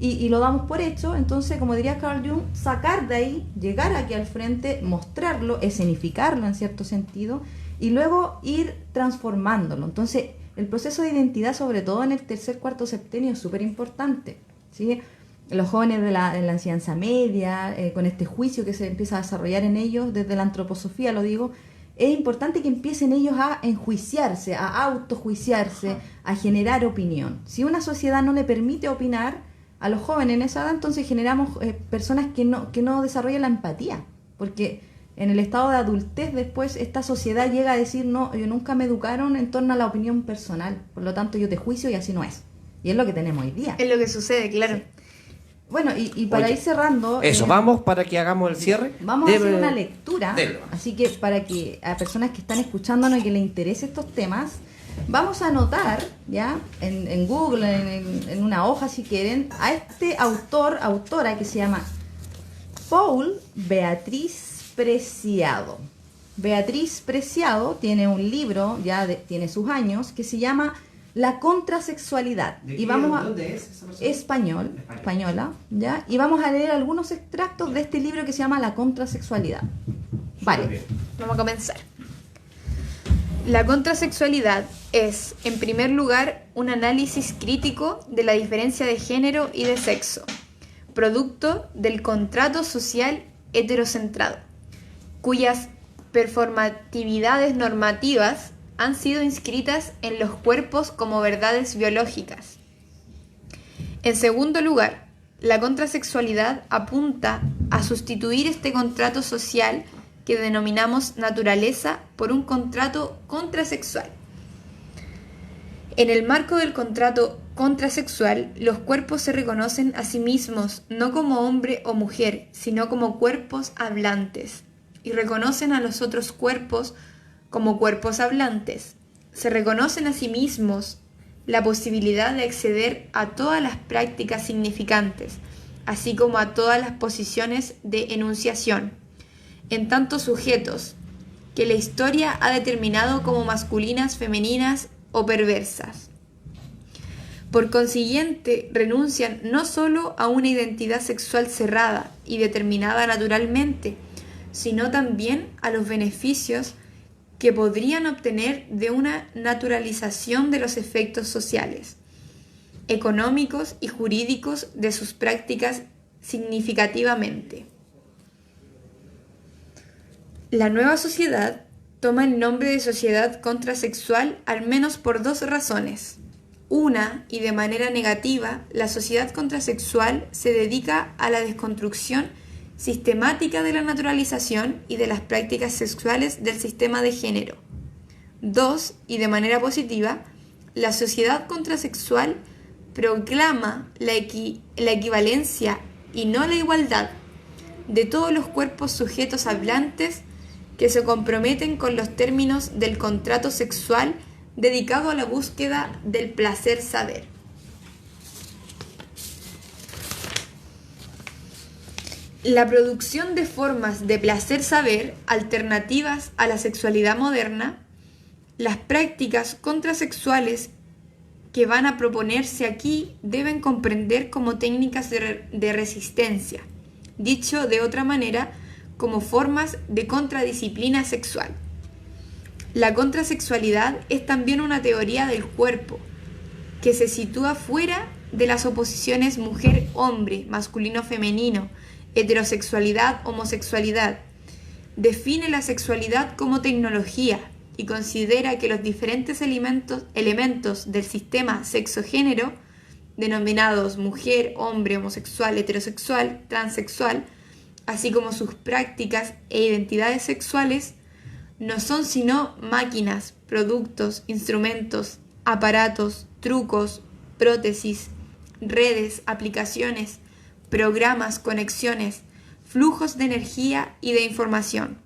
y lo damos por hecho. Entonces, como diría Carl Jung, sacar de ahí, llegar aquí al frente, mostrarlo, escenificarlo en cierto sentido, y luego ir transformándolo. Entonces, el proceso de identidad, sobre todo en el tercer, cuarto septenio, es súper importante, ¿sí? Los jóvenes de la enseñanza media, con este juicio que se empieza a desarrollar en ellos, desde la antroposofía lo digo, es importante que empiecen ellos a enjuiciarse, a autojuiciarse, a generar opinión. Si una sociedad no le permite opinar a los jóvenes en esa edad, entonces generamos personas que no desarrollan la empatía, porque en el estado de adultez después esta sociedad llega a decir, no, yo nunca me educaron en torno a la opinión personal, por lo tanto yo te juicio y así no es. Y es lo que tenemos hoy día. Es lo que sucede, claro. Sí. Bueno, y para ir cerrando... Eso, vamos para que hagamos el cierre. Vamos a hacer una lectura, Delo. así que para que a personas que están escuchándonos y que les interese estos temas, vamos a anotar, ¿ya? En Google, en una hoja si quieren, a este autora que se llama Paul Beatriz Preciado. Beatriz Preciado tiene un libro, tiene sus años, que se llama La contrasexualidad. Y vamos a... ¿Dónde es esa persona? Española, ¿ya? Y vamos a leer algunos extractos de este libro que se llama La contrasexualidad. Vale. Vamos a comenzar. La contrasexualidad es, en primer lugar, un análisis crítico de la diferencia de género y de sexo, producto del contrato social heterocentrado, cuyas performatividades normativas han sido inscritas en los cuerpos como verdades biológicas. En segundo lugar, la contrasexualidad apunta a sustituir este contrato social que denominamos naturaleza por un contrato contrasexual. En el marco del contrato contrasexual, los cuerpos se reconocen a sí mismos no como hombre o mujer, sino como cuerpos hablantes, y reconocen a los otros cuerpos como cuerpos hablantes. Se reconocen a sí mismos la posibilidad de acceder a todas las prácticas significantes, así como a todas las posiciones de enunciación, en tanto sujetos que la historia ha determinado como masculinas, femeninas o perversas. Por consiguiente, renuncian no solo a una identidad sexual cerrada y determinada naturalmente, sino también a los beneficios que podrían obtener de una naturalización de los efectos sociales, económicos y jurídicos de sus prácticas significativamente. La nueva sociedad toma el nombre de sociedad contrasexual al menos por dos razones. Una, y de manera negativa, la sociedad contrasexual se dedica a la desconstrucción sistemática de la naturalización y de las prácticas sexuales del sistema de género. Dos, y de manera positiva, la sociedad contrasexual proclama la equivalencia y no la igualdad de todos los cuerpos sujetos hablantes que se comprometen con los términos del contrato sexual dedicado a la búsqueda del placer saber. La producción de formas de placer saber alternativas a la sexualidad moderna, las prácticas contrasexuales que van a proponerse aquí deben comprender como técnicas de resistencia, dicho de otra manera, como formas de contradisciplina sexual. La contrasexualidad es también una teoría del cuerpo, que se sitúa fuera de las oposiciones mujer-hombre, masculino-femenino, heterosexualidad-homosexualidad. Define la sexualidad como tecnología y considera que los diferentes elementos del sistema sexo-género, denominados mujer, hombre, homosexual, heterosexual, transexual, así como sus prácticas e identidades sexuales, no son sino máquinas, productos, instrumentos, aparatos, trucos, prótesis, redes, aplicaciones, programas, conexiones, flujos de energía y de información,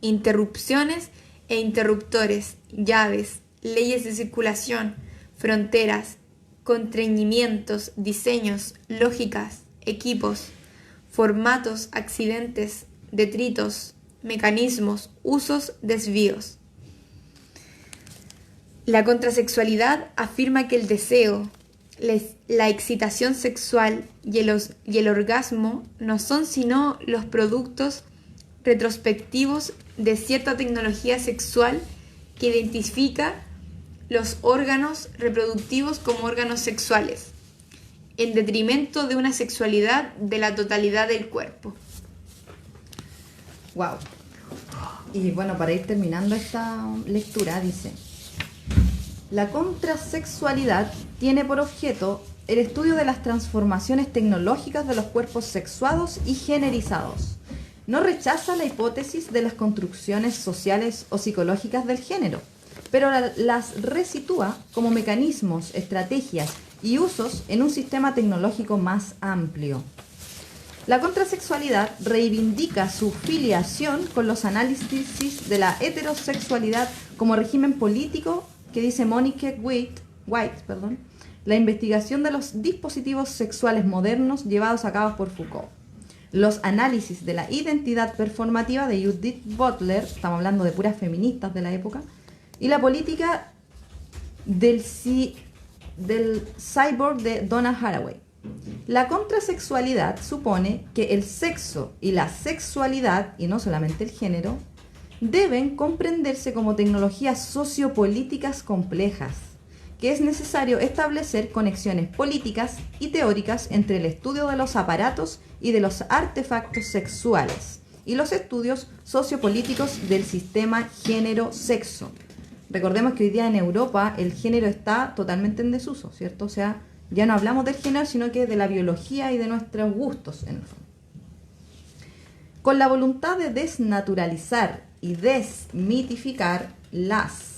interrupciones e interruptores, llaves, leyes de circulación, fronteras, constreñimientos, diseños, lógicas, equipos, formatos, accidentes, detritos, mecanismos, usos, desvíos. La contrasexualidad afirma que el deseo, la excitación sexual y el orgasmo no son sino los productos retrospectivos de cierta tecnología sexual que identifica los órganos reproductivos como órganos sexuales, en detrimento de una sexualidad de la totalidad del cuerpo. Wow. Y bueno, para ir terminando esta lectura, dice: la contrasexualidad tiene por objeto el estudio de las transformaciones tecnológicas de los cuerpos sexuados y generizados. No rechaza la hipótesis de las construcciones sociales o psicológicas del género, pero las resitúa como mecanismos, estrategias y usos en un sistema tecnológico más amplio. La contrasexualidad reivindica su filiación con los análisis de la heterosexualidad como régimen político que dice Monique White, la investigación de los dispositivos sexuales modernos llevados a cabo por Foucault. Los análisis de la identidad performativa de Judith Butler, estamos hablando de puras feministas de la época, y la política del cyborg de Donna Haraway. La contrasexualidad supone que el sexo y la sexualidad, y no solamente el género, deben comprenderse como tecnologías sociopolíticas complejas, que es necesario establecer conexiones políticas y teóricas entre el estudio de los aparatos y de los artefactos sexuales y los estudios sociopolíticos del sistema género-sexo. Recordemos que hoy día en Europa el género está totalmente en desuso, ¿cierto? O sea, ya no hablamos del género, sino que de la biología y de nuestros gustos, en el fondo. Con la voluntad de desnaturalizar y desmitificar las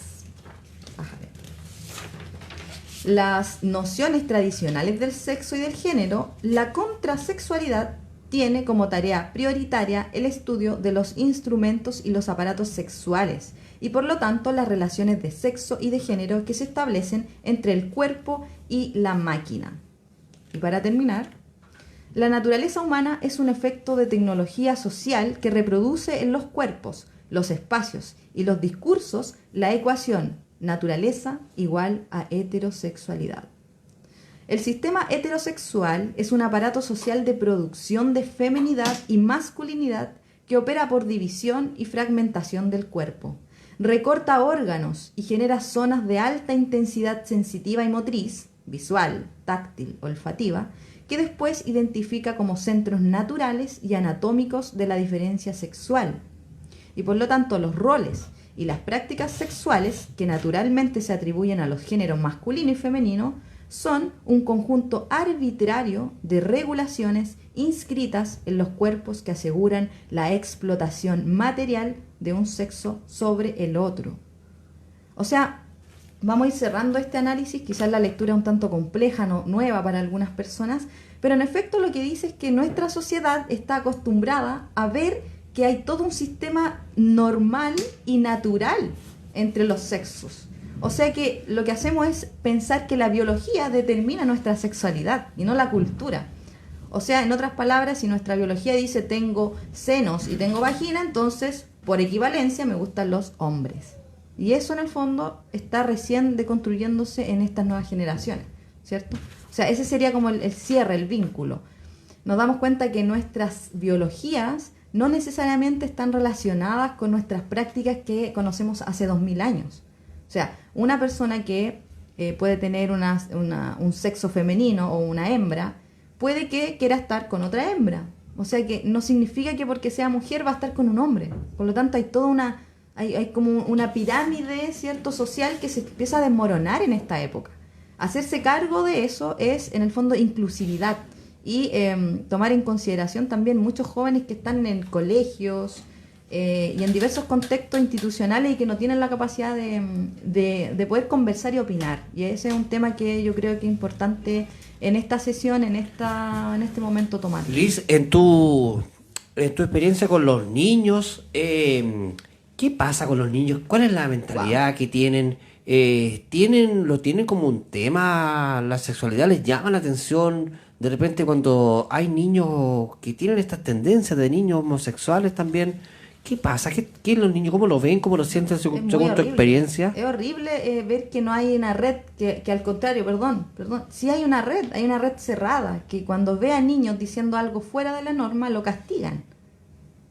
nociones tradicionales del sexo y del género, la contrasexualidad tiene como tarea prioritaria el estudio de los instrumentos y los aparatos sexuales y por lo tanto las relaciones de sexo y de género que se establecen entre el cuerpo y la máquina. Y para terminar, la naturaleza humana es un efecto de tecnología social que reproduce en los cuerpos, los espacios y los discursos la ecuación naturaleza igual a heterosexualidad. El sistema heterosexual es un aparato social de producción de feminidad y masculinidad que opera por división y fragmentación del cuerpo. Recorta órganos y genera zonas de alta intensidad sensitiva y motriz, visual, táctil, olfativa, que después identifica como centros naturales y anatómicos de la diferencia sexual. Y por lo tanto los roles y las prácticas sexuales que naturalmente se atribuyen a los géneros masculino y femenino son un conjunto arbitrario de regulaciones inscritas en los cuerpos que aseguran la explotación material de un sexo sobre el otro. O sea, vamos a ir cerrando este análisis, quizás la lectura es un tanto compleja, nueva para algunas personas, pero en efecto lo que dice es que nuestra sociedad está acostumbrada a ver que hay todo un sistema normal y natural entre los sexos. O sea que lo que hacemos es pensar que la biología determina nuestra sexualidad y no la cultura. O sea, en otras palabras, si nuestra biología dice tengo senos y tengo vagina, entonces por equivalencia me gustan los hombres. Y eso en el fondo está recién deconstruyéndose en estas nuevas generaciones, ¿cierto? O sea, ese sería como el cierre, el vínculo. Nos damos cuenta que nuestras biologías no necesariamente están relacionadas con nuestras prácticas que conocemos hace 2000 años. O sea, una persona que puede tener un sexo femenino o una hembra, puede que quiera estar con otra hembra. O sea que no significa que porque sea mujer va a estar con un hombre. Por lo tanto, hay toda hay como una pirámide, ¿cierto?, social que se empieza a desmoronar en esta época. Hacerse cargo de eso es, en el fondo, inclusividad. Y tomar en consideración también muchos jóvenes que están en colegios y en diversos contextos institucionales y que no tienen la capacidad de poder conversar y opinar. Y ese es un tema que yo creo que es importante en esta sesión, en este momento tomar. Liz, en tu experiencia con los niños, ¿qué pasa con los niños? ¿Cuál es la mentalidad que tienen? ¿Lo tienen como un tema? ¿La sexualidad les llama la atención? De repente cuando hay niños que tienen estas tendencias de niños homosexuales también, ¿qué pasa? ¿Qué los niños? ¿Cómo lo ven? ¿Cómo lo sienten según tu experiencia? Es horrible ver que no hay una red, que al contrario, perdón, sí hay una red cerrada, que cuando ve a niños diciendo algo fuera de la norma lo castigan.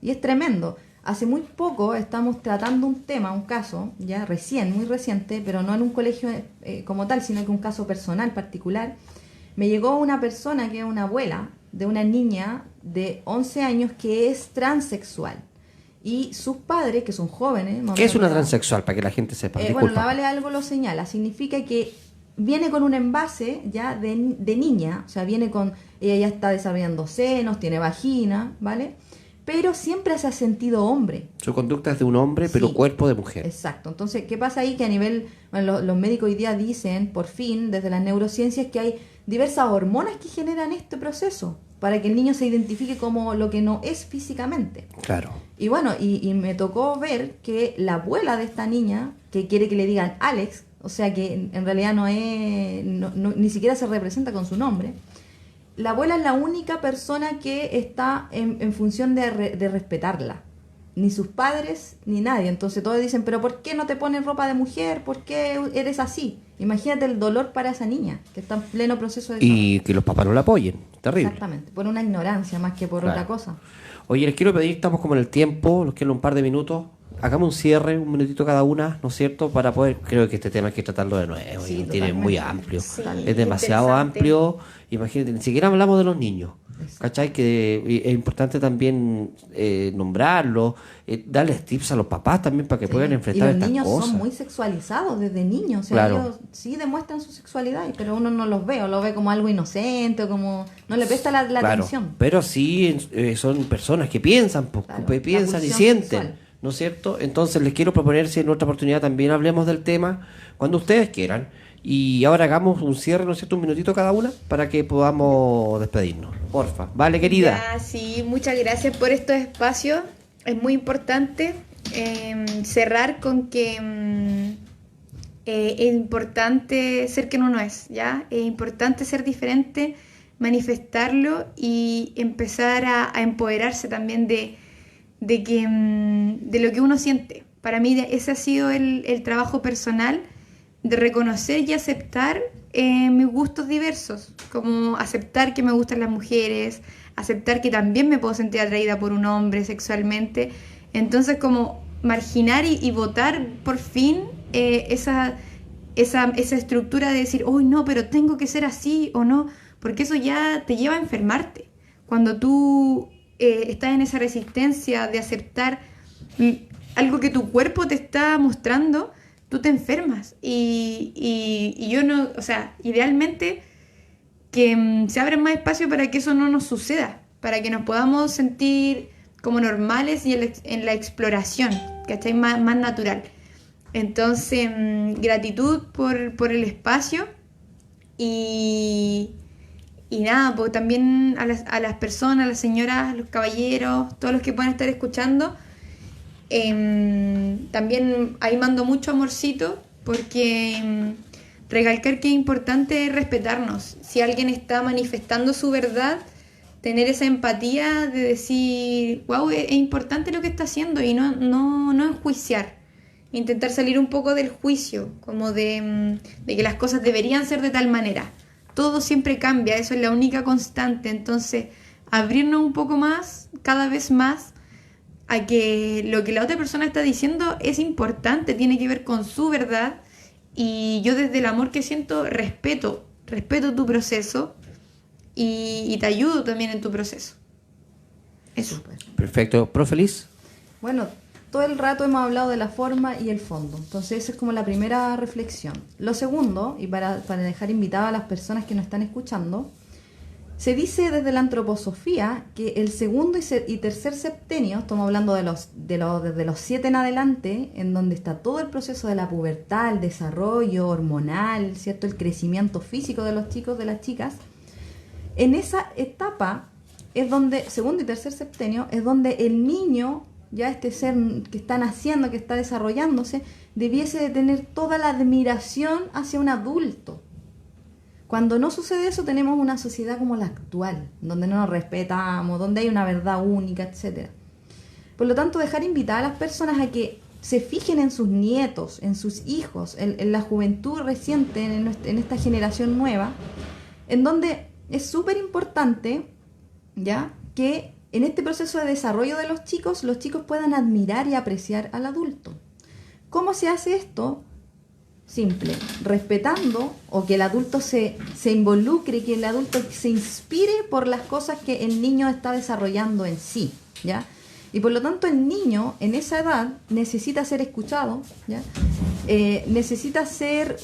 Y es tremendo. Hace muy poco estamos tratando un tema, un caso, ya recién, muy reciente, pero no en un colegio como tal, sino que un caso personal particular. Me llegó una persona que es una abuela de una niña de 11 años que es transexual. Y sus padres, que son jóvenes... ¿Qué es una transexual? Para que la gente sepa. Bueno, la Vale algo lo señala. Significa que viene con un envase ya de niña, o sea, viene con... Ella ya está desarrollando senos, tiene vagina, ¿vale? Pero siempre se ha sentido hombre. Su conducta es de un hombre, pero Sí, cuerpo de mujer. Exacto. Entonces, ¿qué pasa ahí? Que a nivel... Bueno, los médicos hoy día dicen, por fin, desde las neurociencias, que hay diversas hormonas que generan este proceso para que el niño se identifique como lo que no es físicamente. Claro. Y bueno, y me tocó ver que la abuela de esta niña, que quiere que le digan Alex, o sea que en realidad no es, ni siquiera se representa con su nombre, la abuela es la única persona que está en función de respetarla. Ni sus padres, ni nadie. Entonces todos dicen, pero ¿por qué no te pones ropa de mujer? ¿Por qué eres así? Imagínate el dolor para esa niña, que está en pleno proceso de... Y que los papás no la apoyen. Terrible. Exactamente, por una ignorancia más que por Claro. otra cosa. Oye, les quiero pedir, estamos como en el tiempo, los quiero un par de minutos. Hagamos un cierre, un minutito cada una, ¿no es cierto? Para poder, creo que este tema hay que tratarlo de nuevo. Sí, Tiene muy totalmente. amplio. Sí, Es demasiado interesante. amplio. Imagínate, ni siquiera hablamos de los niños. ¿Cachai? Que es importante también nombrarlo, darles tips a los papás también para que Sí. puedan enfrentar y los estas niños cosas. son muy sexualizados desde niños, o sea, Claro. ellos sí demuestran su sexualidad, pero uno no los ve, o lo ve como algo inocente, o como no le presta la Claro, atención. pero sí son personas que piensan, Claro, piensan la y pulsión sienten, sexual. ¿no es cierto? Entonces les quiero proponer si en otra oportunidad también hablemos del tema cuando ustedes quieran. Y ahora hagamos un cierre, ¿no es cierto? Un minutito cada una para que podamos despedirnos. Porfa. Vale, querida. Ya, sí, muchas gracias por estos espacios. Es muy importante cerrar con que es importante ser quien uno es, ¿ya? Es importante ser diferente, manifestarlo y empezar a empoderarse también de lo que uno siente. Para mí ese ha sido el trabajo personal, de reconocer y aceptar mis gustos diversos, como aceptar que me gustan las mujeres, aceptar que también me puedo sentir atraída por un hombre sexualmente. Entonces, como marginar y votar por fin esa estructura de decir, uy, no, pero tengo que ser así o no, porque eso ya te lleva a enfermarte. Cuando tú estás en esa resistencia de aceptar algo que tu cuerpo te está mostrando, tú te enfermas. Y yo no, o sea, idealmente que se abren más espacio para que eso no nos suceda, para que nos podamos sentir como normales y en la exploración, ¿cachai? Más natural. Entonces, gratitud por el espacio y nada, pues también a las personas, a las señoras, a los caballeros, todos los que puedan estar escuchando, también ahí mando mucho amorcito porque recalcar que es importante respetarnos. Si alguien está manifestando su verdad, tener esa empatía de decir, wow, es importante lo que está haciendo y no enjuiciar. Intentar salir un poco del juicio, como de que las cosas deberían ser de tal manera. Todo siempre cambia, eso es la única constante. Entonces, abrirnos un poco más, cada vez más, a que lo que la otra persona está diciendo es importante, tiene que ver con su verdad. Y yo desde el amor que siento, respeto tu proceso y te ayudo también en tu proceso. Eso. Súper. Perfecto. ¿Profe Liz? Bueno, todo el rato hemos hablado de la forma y el fondo. Entonces esa es como la primera reflexión. Lo segundo, y para dejar invitadas a las personas que nos están escuchando, se dice desde la antroposofía que el segundo y tercer septenio, estamos hablando desde los 7 en adelante, en donde está todo el proceso de la pubertad, el desarrollo hormonal, ¿cierto? El crecimiento físico de los chicos, de las chicas. En esa etapa es donde, segundo y tercer septenio, es donde el niño, ya este ser que está naciendo, que está desarrollándose, debiese de tener toda la admiración hacia un adulto. Cuando no sucede eso, tenemos una sociedad como la actual, donde no nos respetamos, donde hay una verdad única, etc. Por lo tanto, dejar invitadas a las personas a que se fijen en sus nietos, en sus hijos, en la juventud reciente, en esta generación nueva, en donde es súper importante, ¿ya?, que en este proceso de desarrollo de los chicos puedan admirar y apreciar al adulto. ¿Cómo se hace esto? Simple, respetando o que el adulto se involucre, que el adulto se inspire por las cosas que el niño está desarrollando en sí, ¿ya? Y por lo tanto el niño en esa edad necesita ser escuchado, ¿ya? Necesita ser,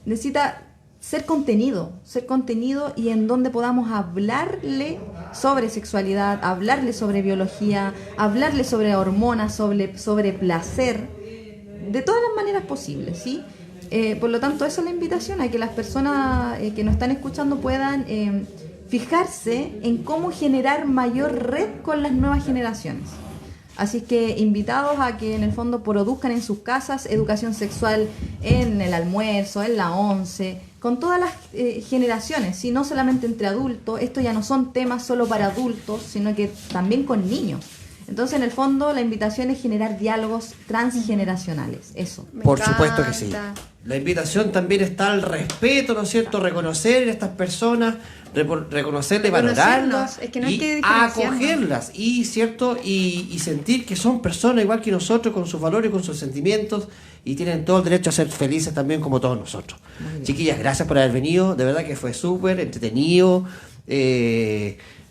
necesita ser contenido y en donde podamos hablarle sobre sexualidad, hablarle sobre biología, hablarle sobre hormonas, sobre placer, de todas las maneras posibles, ¿sí? Por lo tanto, esa es la invitación, a que las personas que nos están escuchando puedan fijarse en cómo generar mayor red con las nuevas generaciones. Así que invitados a que en el fondo produzcan en sus casas educación sexual en el almuerzo, en la once, con todas las generaciones, ¿sí? No solamente entre adultos, esto ya no son temas solo para adultos, sino que también con niños. Entonces, en el fondo, la invitación es generar diálogos transgeneracionales, eso. Por supuesto que sí. La invitación también está al respeto, ¿no es cierto? Reconocer a estas personas, reconocerles, valorarlas, es que no hay y que diferenciarnos. acogerlas, y cierto, y sentir que son personas igual que nosotros, con sus valores, con sus sentimientos, y tienen todo el derecho a ser felices también como todos nosotros. Chiquillas, gracias por haber venido, de verdad que fue súper entretenido.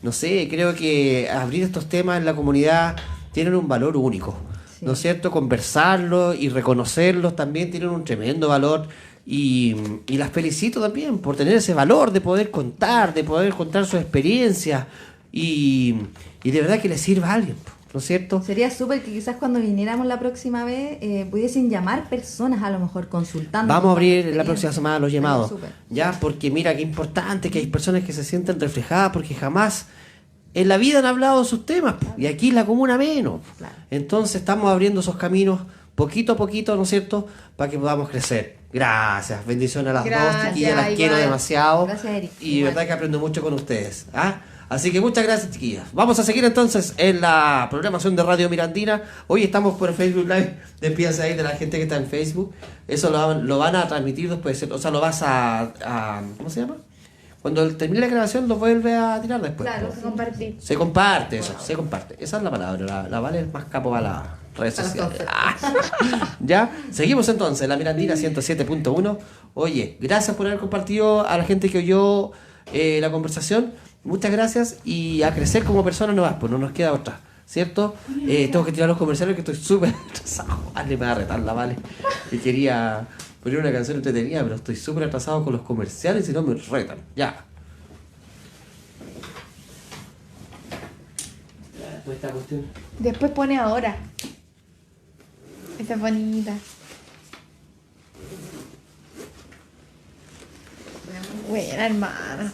No sé, creo que abrir estos temas en la comunidad tienen un valor único, sí. ¿No es cierto? Conversarlos y reconocerlos también tienen un tremendo valor, y las felicito también por tener ese valor de poder contar su experiencia, y de verdad que les sirva a alguien, ¿no es cierto? Sería súper que quizás cuando viniéramos la próxima vez pudiesen llamar personas, a lo mejor consultando. Vamos a abrir la próxima semana los llamados, súper. ya, porque mira qué importante que hay personas que se sienten reflejadas, porque jamás en la vida han hablado de sus temas, claro. Y aquí en la comuna menos, claro. Entonces estamos abriendo esos caminos poquito a poquito, ¿no es cierto?, para que podamos crecer. Gracias, bendiciones a las dos, chiquillas, las quiero demasiado. Gracias, Eric. Y verdad que aprendo mucho con ustedes, ¿ah? Así que muchas gracias, chiquillas. Vamos a seguir entonces en la programación de Radio Mirandina. Hoy estamos por Facebook Live. Despídense ahí de la gente que está en Facebook. Eso lo van a transmitir después. O sea, lo vas a ¿cómo se llama? Cuando termine la grabación lo vuelve a tirar después. Claro, compartir. Se comparte eso, se comparte. Esa es la palabra. La Vale es más capo para las redes sociales. Ya, seguimos entonces, la Mirandina 107.1. Oye, gracias por haber compartido, a la gente que oyó la conversación. Muchas gracias, y a crecer como personas nuevas, pues no nos queda otra, ¿cierto? Tengo que tirar los comerciales, que estoy súper atrasado. Vale, me va a retar la Vale. Y quería poner una canción entretenida, pero estoy súper atrasado con los comerciales y no me retan. Ya. Esta cuestión. Después pone ahora. Esta es bonita. Buena, hermana.